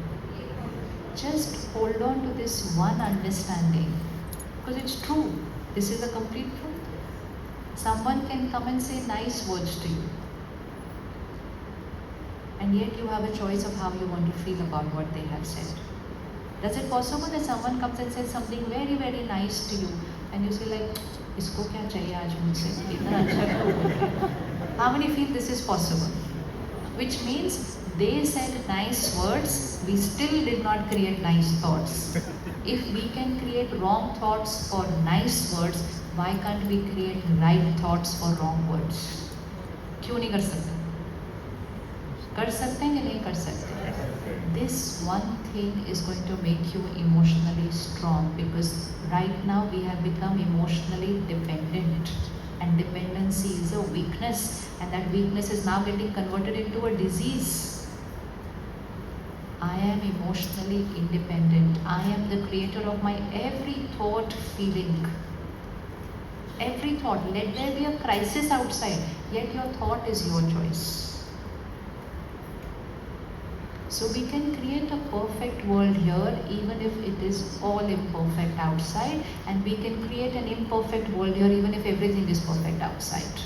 Just hold on to this one understanding, because it's true. This is a complete truth. Someone can come and say nice words to you, and yet you have a choice of how you want to feel about what they have said. Does it possible that someone comes and says something very, very nice to you, and you say like, इसको क्या चाहिए आज मुझसे? इतना अच्छा क्यों बोल रहे हैं? How many feel this is possible? Which means They said nice words, we still did not create nice thoughts. If we can create wrong thoughts for nice words, why can't we create right thoughts for wrong words? क्यों नहीं कर सकते? कर सकते हैं कि नहीं कर सकते? This one thing is going to make you emotionally strong, because right now we have become emotionally dependent, and dependency is a weakness, and that weakness is now getting converted into a disease. I am emotionally independent. I am the creator of my every thought, feeling. Every thought. Let there be a crisis outside, yet your thought is your choice. So we can create a perfect world here, even if it is all imperfect outside, and we can create an imperfect world here, even if everything is perfect outside.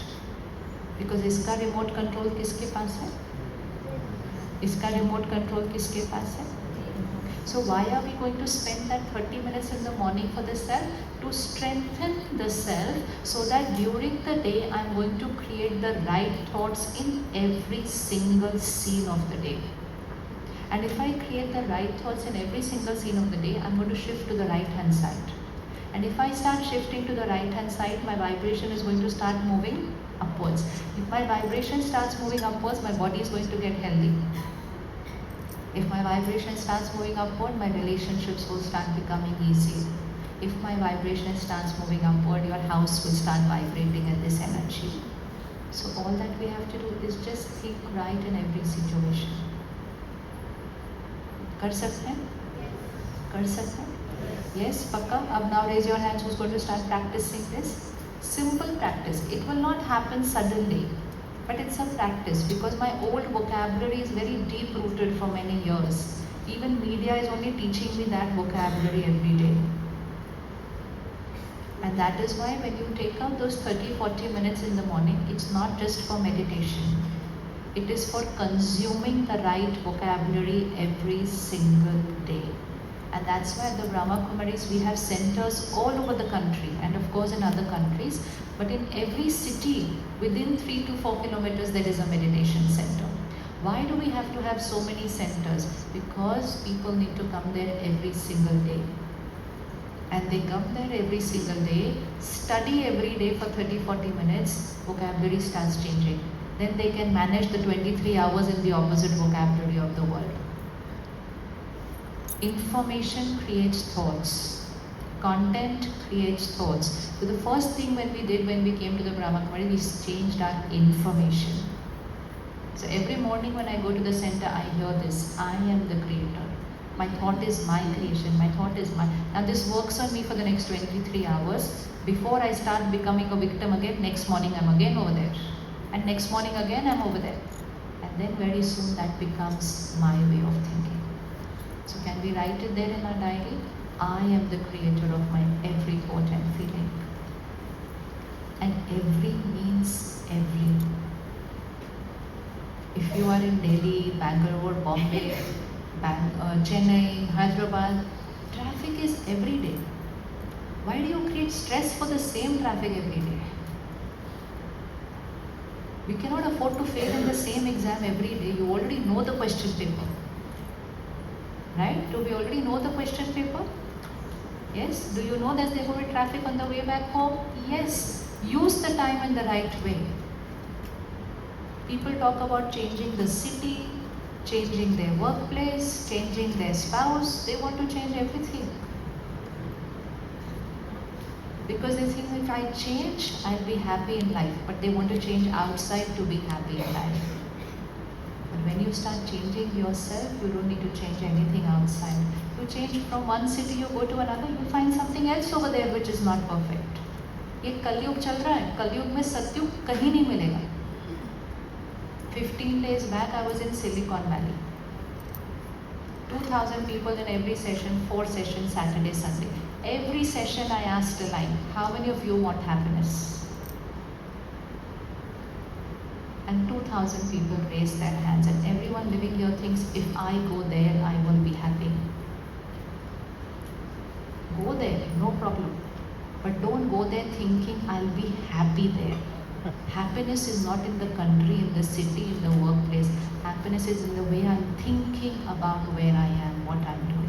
Because इसका remote control किसके पास है? इसका remote control किसके पास है? So why are we going to spend that 30 minutes in the morning for the self? To strengthen the self, so that during the day I'm going to create the right thoughts in every single scene of the day. And if I create the right thoughts in every single scene of the day, I'm going to shift to the right hand side. And if I start shifting to the right hand side, my vibration is going to start moving upwards. If my vibration starts moving upwards, my body is going to get healthy. If my vibration starts moving upward, my relationships will start becoming easy. If my vibration starts moving upward, your house will start vibrating at this energy. So all that we have to do is just think right in every situation. कर सकते हैं? कर सकते हैं? Yes, पक्का? अब now raise your hands who's going to start practicing this. Simple practice. It will not happen suddenly, but it's a practice, because my old vocabulary is very deep rooted for many years. Even media is only teaching me that vocabulary every day. And that is why when you take out those 30-40 minutes in the morning, it's not just for meditation. It is for consuming the right vocabulary every single day. And that's why at the Brahma Kumaris we have centers all over the country, and of course in other countries. But in every city, within 3 to 4 kilometers, there is a meditation center. Why do we have to have so many centers? Because people need to come there every single day. And they come there every single day, study every day for 30-40 minutes, vocabulary starts changing. Then they can manage the 23 hours in the opposite vocabulary of the world. Information creates thoughts. Content creates thoughts. So the first thing when we did when we came to the Brahma Kumari, we changed our information. So every morning when I go to the center, I hear this: I am the creator. My thought is my creation. My thought is my. Now this works on me for the next 23 hours. Before I start becoming a victim again, next morning I'm again over there. And next morning again I'm over there. And then very soon that becomes my way of thinking. So can we write it there in our diary? I am the creator of my every thought and feeling. And every means every. If you are in Delhi, Bangalore, Bombay, Chennai, Hyderabad, traffic is every day. Why do you create stress for the same traffic every day? We cannot afford to fail in the same exam every day. You already know the question paper. Right? Do we already know the question paper? Yes? Do you know that there will be traffic on the way back home? Yes. Use the time in the right way. People talk about changing the city, changing their workplace, changing their spouse. They want to change everything. Because they think if I change, I'll be happy in life. But they want to change outside to be happy in life. But when you start changing yourself, you don't need to change anything outside. You change from one city, you go to another, you find something else over there which is not perfect. ये कलयुग चल रहा है. कलयुग में सत्युग कहीं नहीं मिलेगा. 15 days back, I was in Silicon Valley. 2,000 people in every session, 4 sessions, Saturday, Sunday. Every session I asked a line, how many of you want happiness? And 2,000 people raised their hands, and everyone living here thinks, if I go there, I will be happy. Go there, no problem. But don't go there thinking I'll be happy there. Happiness is not in the country, in the city, in the workplace. Happiness is in the way I'm thinking about where I am, what I'm doing.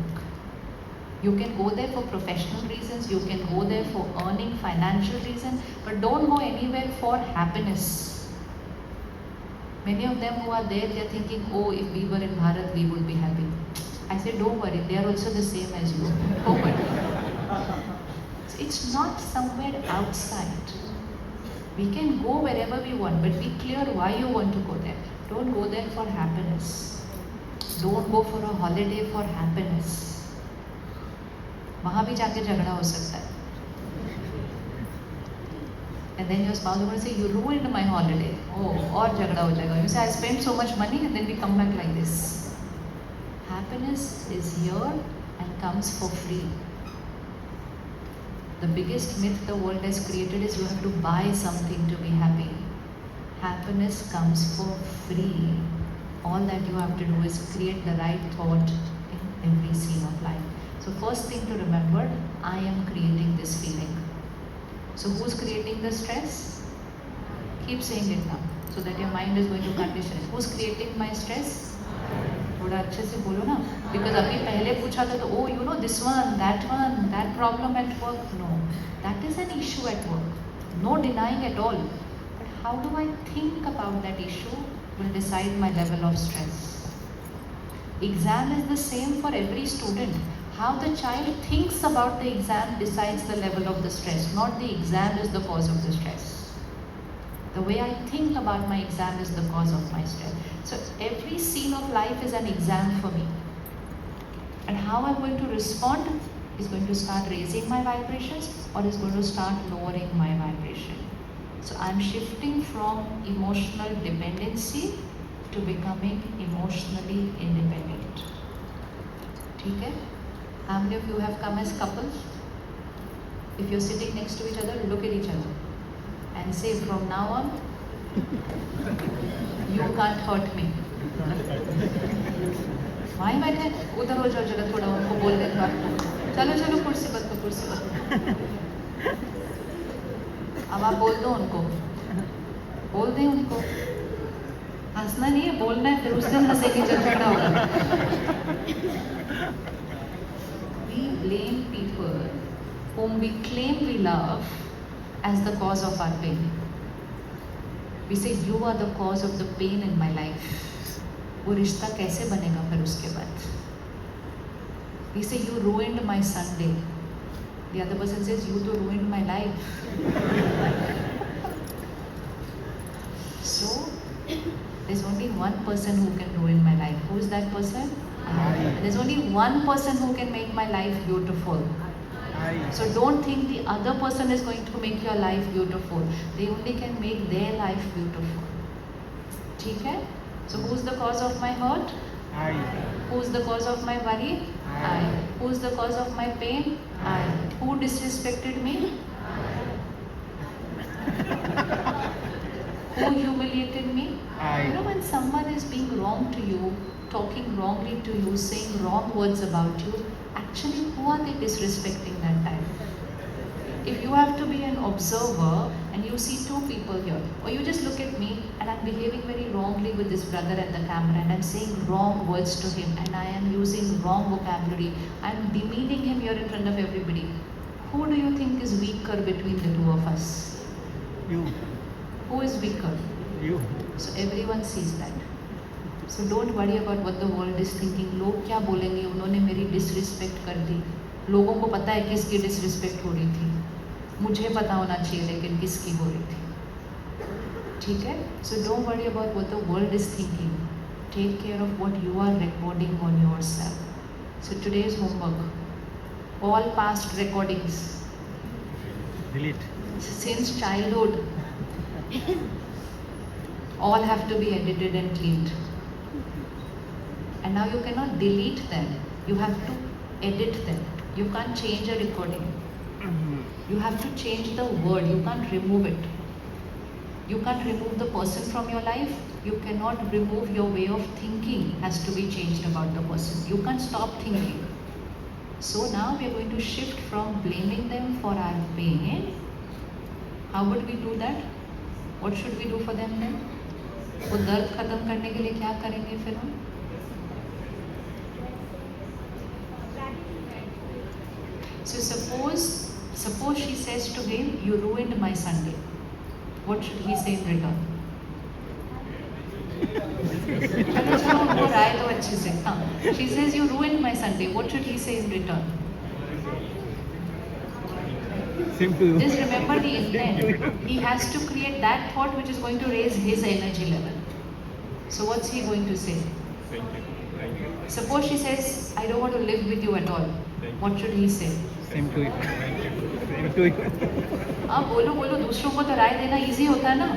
You can go there for professional reasons, you can go there for earning financial reasons, but don't go anywhere for happiness. Many of them who are there, they are thinking, oh, if we were in Bharat, we would be happy. I say, don't worry, they are also the same as you. Don't worry. So it's not somewhere outside. We can go wherever we want, but be clear why you want to go there. Don't go there for happiness. Don't go for a holiday for happiness. वहाँ भी जाके झगड़ा हो सकता है. And then your spouse will say, you ruined my holiday. Oh, और झगड़ा हो जाएगा. You say, I spent so much money, and then we come back like this. Happiness is here and comes for free. The biggest myth the world has created is you have to buy something to be happy. Happiness comes for free. All that you have to do is create the right thought in every scene of life. So first thing to remember, I am creating this feeling. So who's creating the stress? Keep saying it now, so that your mind is going to condition it. Who's creating my stress? थोड़ा अच्छे से बोलो ना, because अभी पहले पूछा था तो oh you know this one, that problem at work. No, that is an issue at work. No denying at all. But how do I think about that issue will decide my level of stress. Exam is the same for every student. How the child thinks about the exam decides the level of the stress, not the exam is the cause of the stress. The way I think about my exam is the cause of my stress. So every scene of life is an exam for me. And how I'm going to respond is going to start raising my vibrations or is going to start lowering my vibration. So I'm shifting from emotional dependency to becoming emotionally independent. ठीक है? How many of you have come as couples? If you're sitting next to each other, look at each other and say, from now on, you can't hurt me. वहीं बैठे उधर हो जाओ जरा थोड़ा उनको बोल दे चलो चलो कुर्सी पर अब आप बोल दो उनको बोल दें उनको हंसना नहीं है बोलना है फिर उस दिन हंसेगी जब झगड़ा होगा. We blame people whom we claim we love as the cause of our pain. We say you are the cause of the pain in my life. वो रिश्ता कैसे बनेगा फिर उसके बाद? We say you ruined my Sunday. The other person says you too ruined my life. So there's only one person who can ruin my life. Who is that person? There's only one person who can make my life beautiful. So don't think the other person is going to make your life beautiful. They only can make their life beautiful. ठीक है? So who's the cause of my hurt? I. Who's the cause of my worry? I. Who's the cause of my pain? I. Who disrespected me? Who humiliated me? I. You know, when someone is being wrong to you, talking wrongly to you, saying wrong words about you, actually who are they disrespecting that time? If you have to be an observer and you see two people here, or you just look at me and I'm behaving very wrongly with this brother at the camera and I'm saying wrong words to him and I am using wrong vocabulary, I'm demeaning him here in front of everybody. Who do you think is weaker between the two of us? You. Who is weaker? You. So everyone sees that. So don't worry about what the world is thinking. लोग क्या बोलेंगे? उन्होंने मेरी disrespect कर दी. लोगों को पता है किसकी डिसरिस्पेक्ट हो रही थी. मुझे पता होना चाहिए लेकिन किसकी हो रही थी. ठीक है? So don't worry about what the world is thinking. Take care of what you are recording on yourself. So today's homework. All past recordings. Delete. Since childhood. All have to be edited and cleaned. And now you cannot delete them. You have to edit them. You can't change a recording. You have to change the word. You can't remove it. You can't remove the person from your life. You cannot remove your way of thinking. Has to be changed about the person. You can't stop thinking. So now we are going to shift from blaming them for our pain. How would we do that? What should we do for them then? वो दर्द खत्म करने के लिए क्या करेंगे फिर हम? So suppose she says to him, "You ruined my Sunday." What should he say in return? चलो चलो हमको राय दो अच्छे से. हाँ. She says, "You ruined my Sunday." What should he say in return? Same to you. Just remember the intent. He has to create that thought which is going to raise his energy level. So what's he going to say? Thank you. Thank you. Suppose she says, "I don't want to live with you at all." What should he say? Same to you. Thank you. Same to you. हाँ बोलो बोलो, दूसरों को तो राय देना easy होता है ना.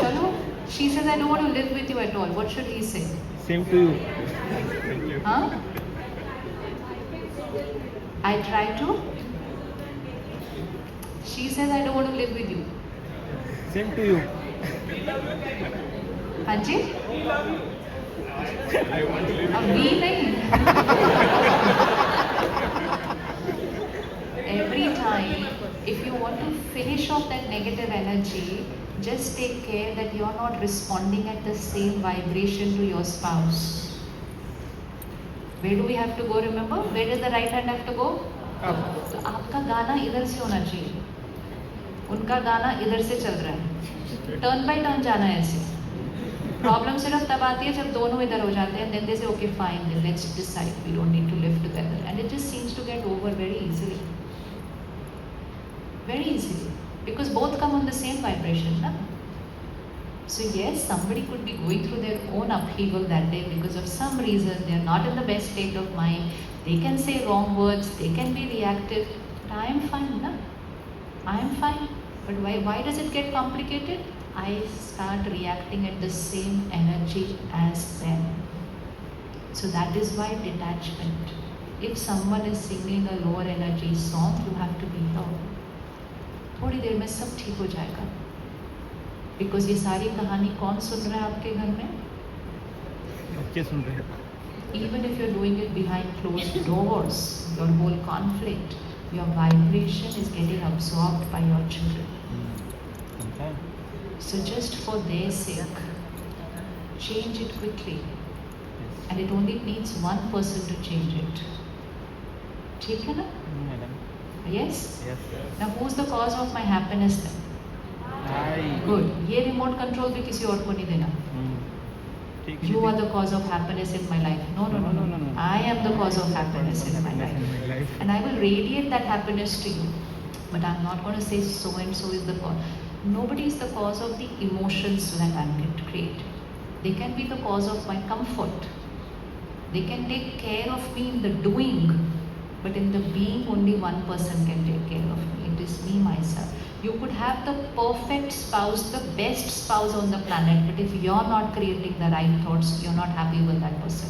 चलो. She says, "I don't want to live with you at all." What should he say? Same to you. Thank you. Huh? I try to. She says, "I don't want to live with you." Same to you. हाँ जी. अभी नहीं. Every time, if you want to finish off that negative energy, just take care that you are not responding at the same vibration to your spouse. Where do we have to go? Remember, where does the right hand have to go? Up. तो आपका गाना इधर से होना चाहिए. उनका गाना इधर से चल रहा है. टर्न बाय टर्न जाना है ऐसे. प्रॉब्लम सिर्फ तब आती है जब दोनों इधर हो जाते हैं. Then they say, "Okay, fine, then let's decide. We don't need to live together." And it just seems to get over very easily. Very easily. Because both come on the same vibration, na? So yes, somebody could be going through their own upheaval that day because of some reason. They are not in the best state of mind. They can say wrong words. They can be reactive. But I am fine, na? I am fine. But why does it get complicated? I start reacting at the same energy as them. So that is why detachment. If someone is singing a lower energy song, you have to be here. थोड़ी देर में सब ठीक हो जाएगा. Because ये सारी कहानी कौन सुन रहा है आपके घर में? बच्चे सुन रहे हैं. Even if you're doing it behind closed doors, your whole conflict, your vibration is getting absorbed by your children. So just for their sake, change it quickly. And it only needs one person to change it. ठीक है ना? Yes? Yes. Now who's the cause of my happiness then? Good. ये remote control भी किसी और को नहीं देना. You are the cause of happiness in my life. No. I am the cause of happiness in my life. And I will radiate that happiness to you. But I'm not going to say so and so is the cause. Nobody is the cause of the emotions that I'm going to create. They can be the cause of my comfort. They can take care of me in the doing. But in the being, only one person can take care of me. It is me, myself. You could have the perfect spouse, the best spouse on the planet, but if you're not creating the right thoughts, you're not happy with that person.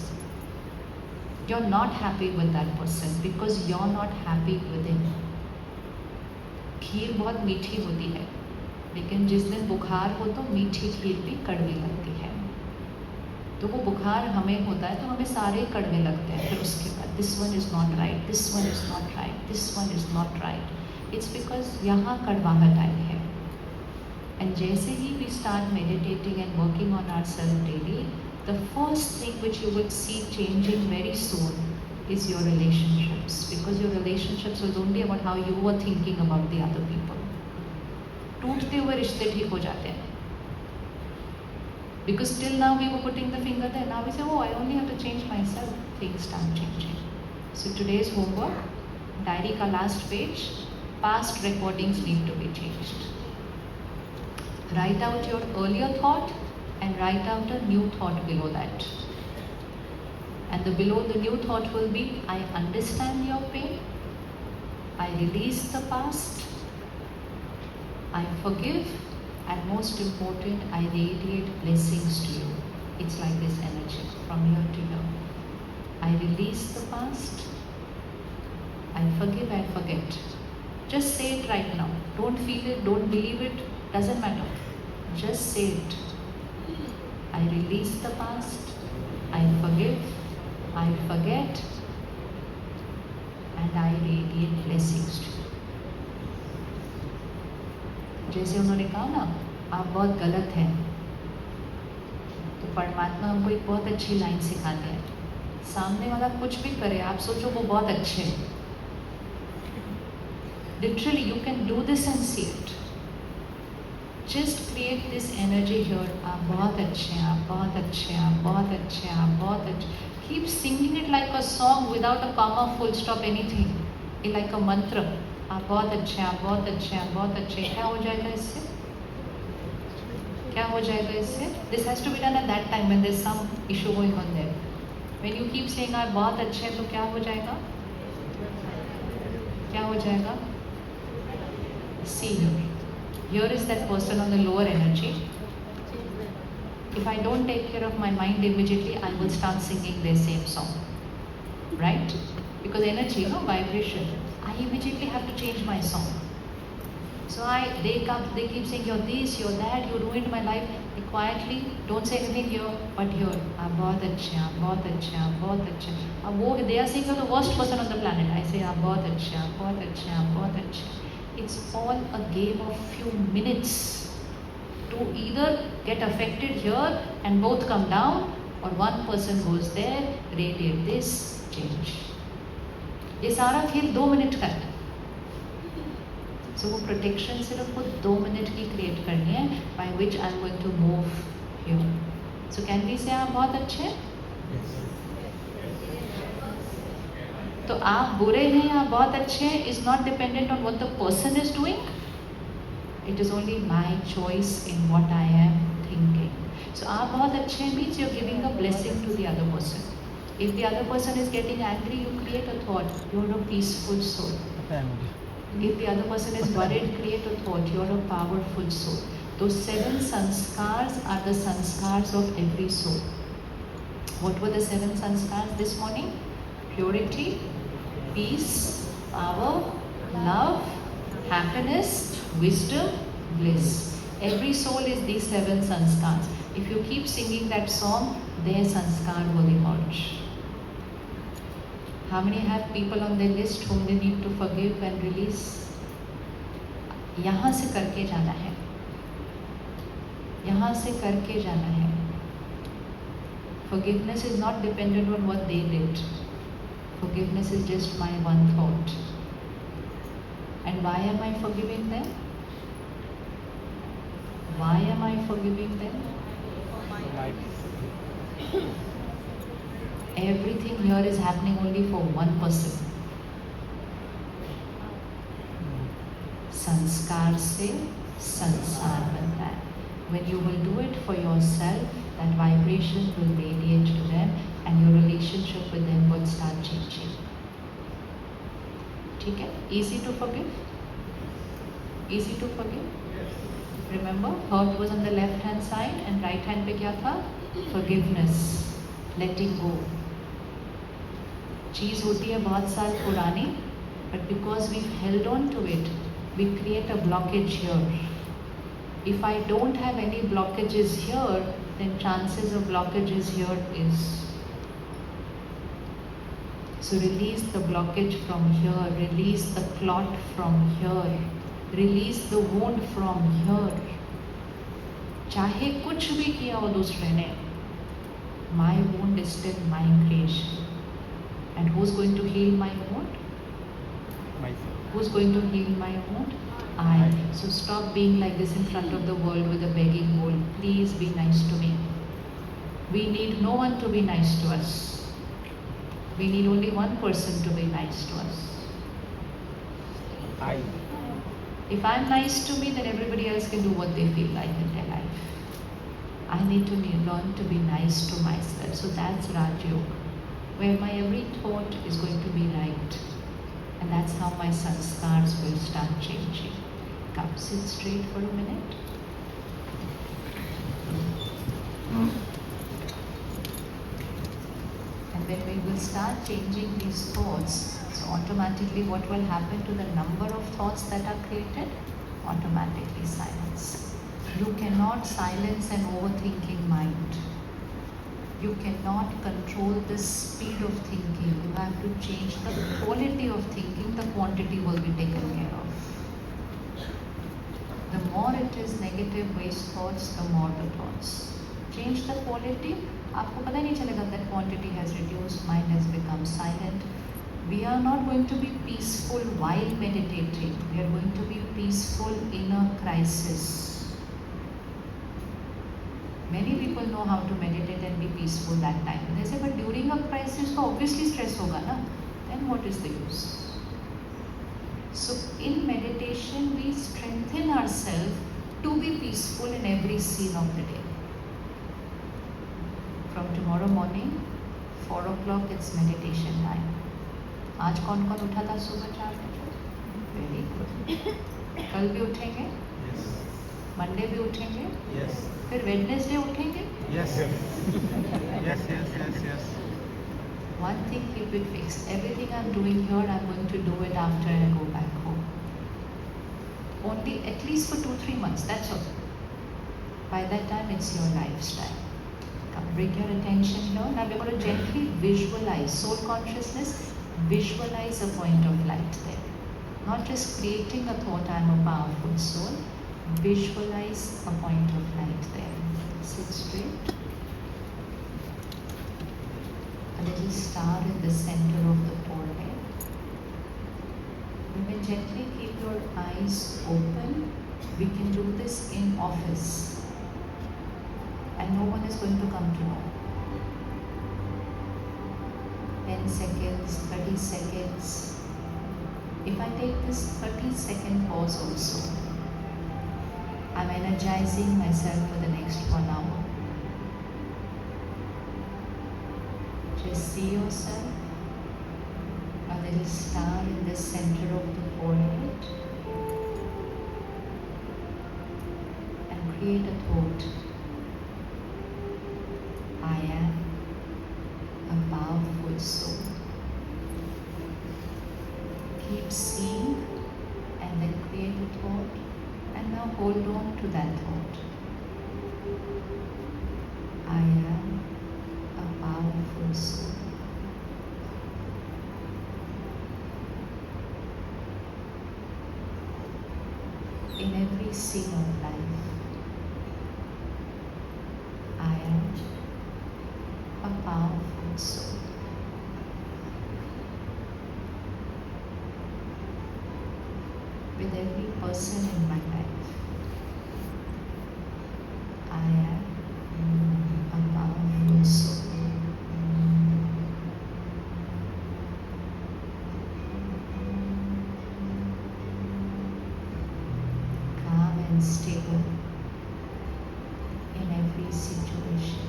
You're not happy with that person because you're not happy with him. खीर बहुत मीठी होती है, लेकिन जिस दिन बुखार हो तो मीठी खीर भी कड़वी लगती है. तो वो बुखार हमें होता है तो हमें सारे कड़वे लगते हैं. फिर उसके बाद this one is not right, this one is not right, this one is not right. It's because यहाँ कड़वाहट आई है. एंड जैसे ही we start meditating and working on our self daily, the first thing which you will see changing very soon is your relationships, because your relationships was only about how you were thinking about the other people. टूटते हुए रिश्ते ठीक हो जाते हैं. Because till now we were putting the finger there. Now we say, "Oh, I only have to change myself." Things start changing. So today's homework, diary ka last page, past recordings need to be changed. Write out your earlier thought and write out a new thought below that. And below the new thought will be, "I understand your pain. I release the past. I forgive. And most important, I radiate blessings to you." It's like this energy from here to here. I release the past. I forgive, I forget. Just say it right now. Don't feel it, don't believe it, doesn't matter. Just say it. I release the past. I forgive. I forget. And I radiate blessings to you. जैसे उन्होंने कहा ना, आप बहुत गलत हैं। तो परमात्मा हमको एक बहुत अच्छी लाइन सिखाते हैं, सामने वाला कुछ भी करे आप सोचो वो बहुत अच्छे हैं। Literally you can do this and see it. Just create this energy here. आप बहुत अच्छे हैं, आप बहुत अच्छे हैं, आप बहुत अच्छे हैं, आप बहुत अच्छे। Keep singing it like a song without a comma, full stop, anything. Like a mantra. आप बहुत अच्छे हैं, आप बहुत अच्छे हैं, आप बहुत अच्छे हैं। क्या हो जाएगा इससे? क्या हो जाएगा इससे? This has to be done at that time when there's some issue going on there. When you keep saying आप बहुत अच्छे हैं तो क्या हो जाएगा? क्या हो जाएगा? See here. Here is that person on the lower energy. If I don't take care of my mind immediately, I will start singing their same song. Right? Because energy, no vibration. I immediately have to change my song. So they keep saying you're this, you're that, you ruined my life. I quietly don't say anything here, but here, आप बहुत अच्छे हैं, आप बहुत अच्छे हैं, आप बहुत अच्छे हैं. अब वो they are saying you're the worst person on the planet. I say आप बहुत अच्छे हैं, आप बहुत अच्छे हैं, आप बहुत अच्छे हैं. It's all a game of few minutes to either get affected here and both come down, or one person goes there, radiate this, change. ये सारा खेल 2 मिनट का है. So वो प्रोटेक्शन सिर्फ वो 2 मिनट की क्रिएट करनी है, by which I'm going to move here. So can we say आप बहुत अच्छे हैं? तो आप बुरे हैं या बहुत अच्छे हैं is not dependent on what the person is doing. It is only my choice in what I am thinking. So आप बहुत अच्छे हैं means you're giving a blessing to the other person. If the other person is getting angry, you create a thought. You're a peaceful soul. If the other person is worried, create a thought. You're a powerful soul. Those 7 sanskars are the sanskars of every soul. What were the 7 sanskars this morning? Purity, peace, power, love, happiness, wisdom, bliss. Every soul is these 7 sanskars. If you keep singing that song, their sanskar will emerge. How many have people on their list whom they need to forgive and release? यहाँ से करके जाना है, यहाँ से करके जाना है. Forgiveness is not dependent on what they did. Forgiveness is just my one thought. And why am I forgiving them? Why am I forgiving them? Everything here is happening only for one person. संस्कार से संसार बनता है. When you will do it for yourself, that vibration will radiate to them and your relationship with them will start changing. ठीक है? Easy to forgive? Easy to forgive? Remember, hurt was on the left hand side and right hand पे क्या था? Forgiveness, letting go. चीज़ होती है बहुत साल पुरानी, but because we've held on to it, we create a blockage here. If I don't have any blockages here, then chances of blockages here is. So release the blockage from here, release the clot from here, release the wound from here. चाहे कुछ भी किया हो दूसरे ने, my wound is still my creation. And who's going to heal my wound? Myself. Who's going to heal my wound? I. So stop being like this in front of the world with a begging bowl. Please be nice to me. We need no one to be nice to us. We need only one person to be nice to us. I. If I'm nice to me, then everybody else can do what they feel like in their life. I need to learn to be nice to myself. So that's Raj Yoga, where my every thought is going to be right. And that's how my sanskars will start changing. Come, sit straight for a minute. And when we will start changing these thoughts, so automatically what will happen to the number of thoughts that are created? Automatically silence. You cannot silence an overthinking mind. You cannot control the speed of thinking. You have to change the quality of thinking. The quantity will be taken care of. The more it is negative waste thoughts, the more the thoughts. Change the quality. आपको पता नहीं चलेगा that quantity has reduced, mind has become silent. We are not going to be peaceful while meditating. We are going to be peaceful in a crisis. Many people know how to meditate and be peaceful that time. They say, but during a crisis, तो obviously stress होगा ना. Then what is the use? So in meditation, we strengthen ourselves to be peaceful in every scene of the day. From tomorrow morning, 4 o'clock, it's meditation time. आज कौन कौन उठा था सुबह 4 बजे? Very good. कल भी उठेंगे? Yes. मंडे भी उठेंगे? Yes. फिर वेडनेसडे उठेंगे? Yes. Yes. One thing keep it fixed. Everything I'm doing here, I'm going to do it after I go back home. Only at least for 2-3 months. That's all. By that time, it's your lifestyle. Come, bring your attention here. Now we're going to gently visualize soul consciousness. Visualize a point of light there. Not just creating a thought, I'm a powerful soul. Visualize a point of light there. Sit straight. A little star in the center of the forehead. You can gently keep your eyes open. We can do this in office. And no one is going to come to know. 10 seconds, 30 seconds. If I take this 30-second pause also, I'm energizing myself for the next 1 hour. Just see yourself, a little star in the center of the forehead, and create a thought. I am a powerful soul. Keep seeing and then create a thought, and now hold on to that thought. I am a powerful soul. In every scene of life, I am a powerful soul. With every person in my life, I am a powerful soul. Calm and stable in every situation.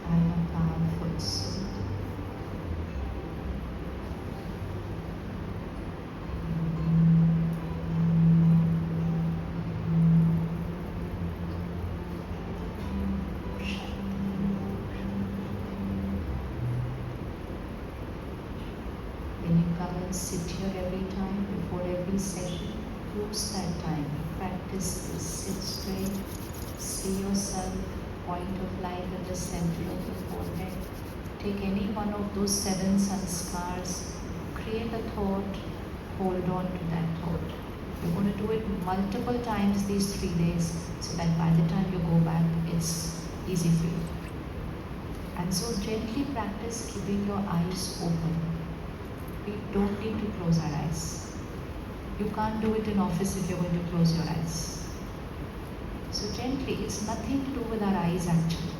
I am a powerful soul. When you come and sit here every time, before every session, use that time. Practice this. Sit straight. See yourself. Point of light at the center of the forehead. Take any one of those 7 sanskars. Create a thought. Hold on to that thought. You're going to do it multiple times these 3 days, so that by the time you go back, it's easy for you. And so gently practice keeping your eyes open. We don't need to close our eyes. You can't do it in office if you're going to close your eyes. So gently, it's nothing to do with our eyes actually.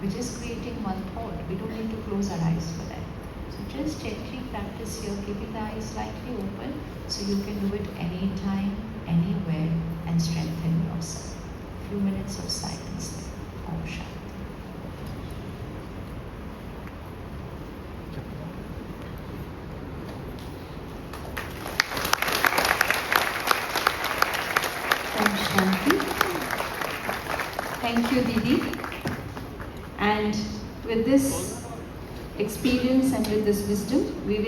We're just creating one thought. We don't need to close our eyes for that. So just gently practice here, keeping the eyes slightly open, so you can do it anytime, anywhere, and strengthen yourself. A few minutes of silence there. Om Shanti. Om Shanti. Thank you, Didi. And with this experience and with this wisdom, we will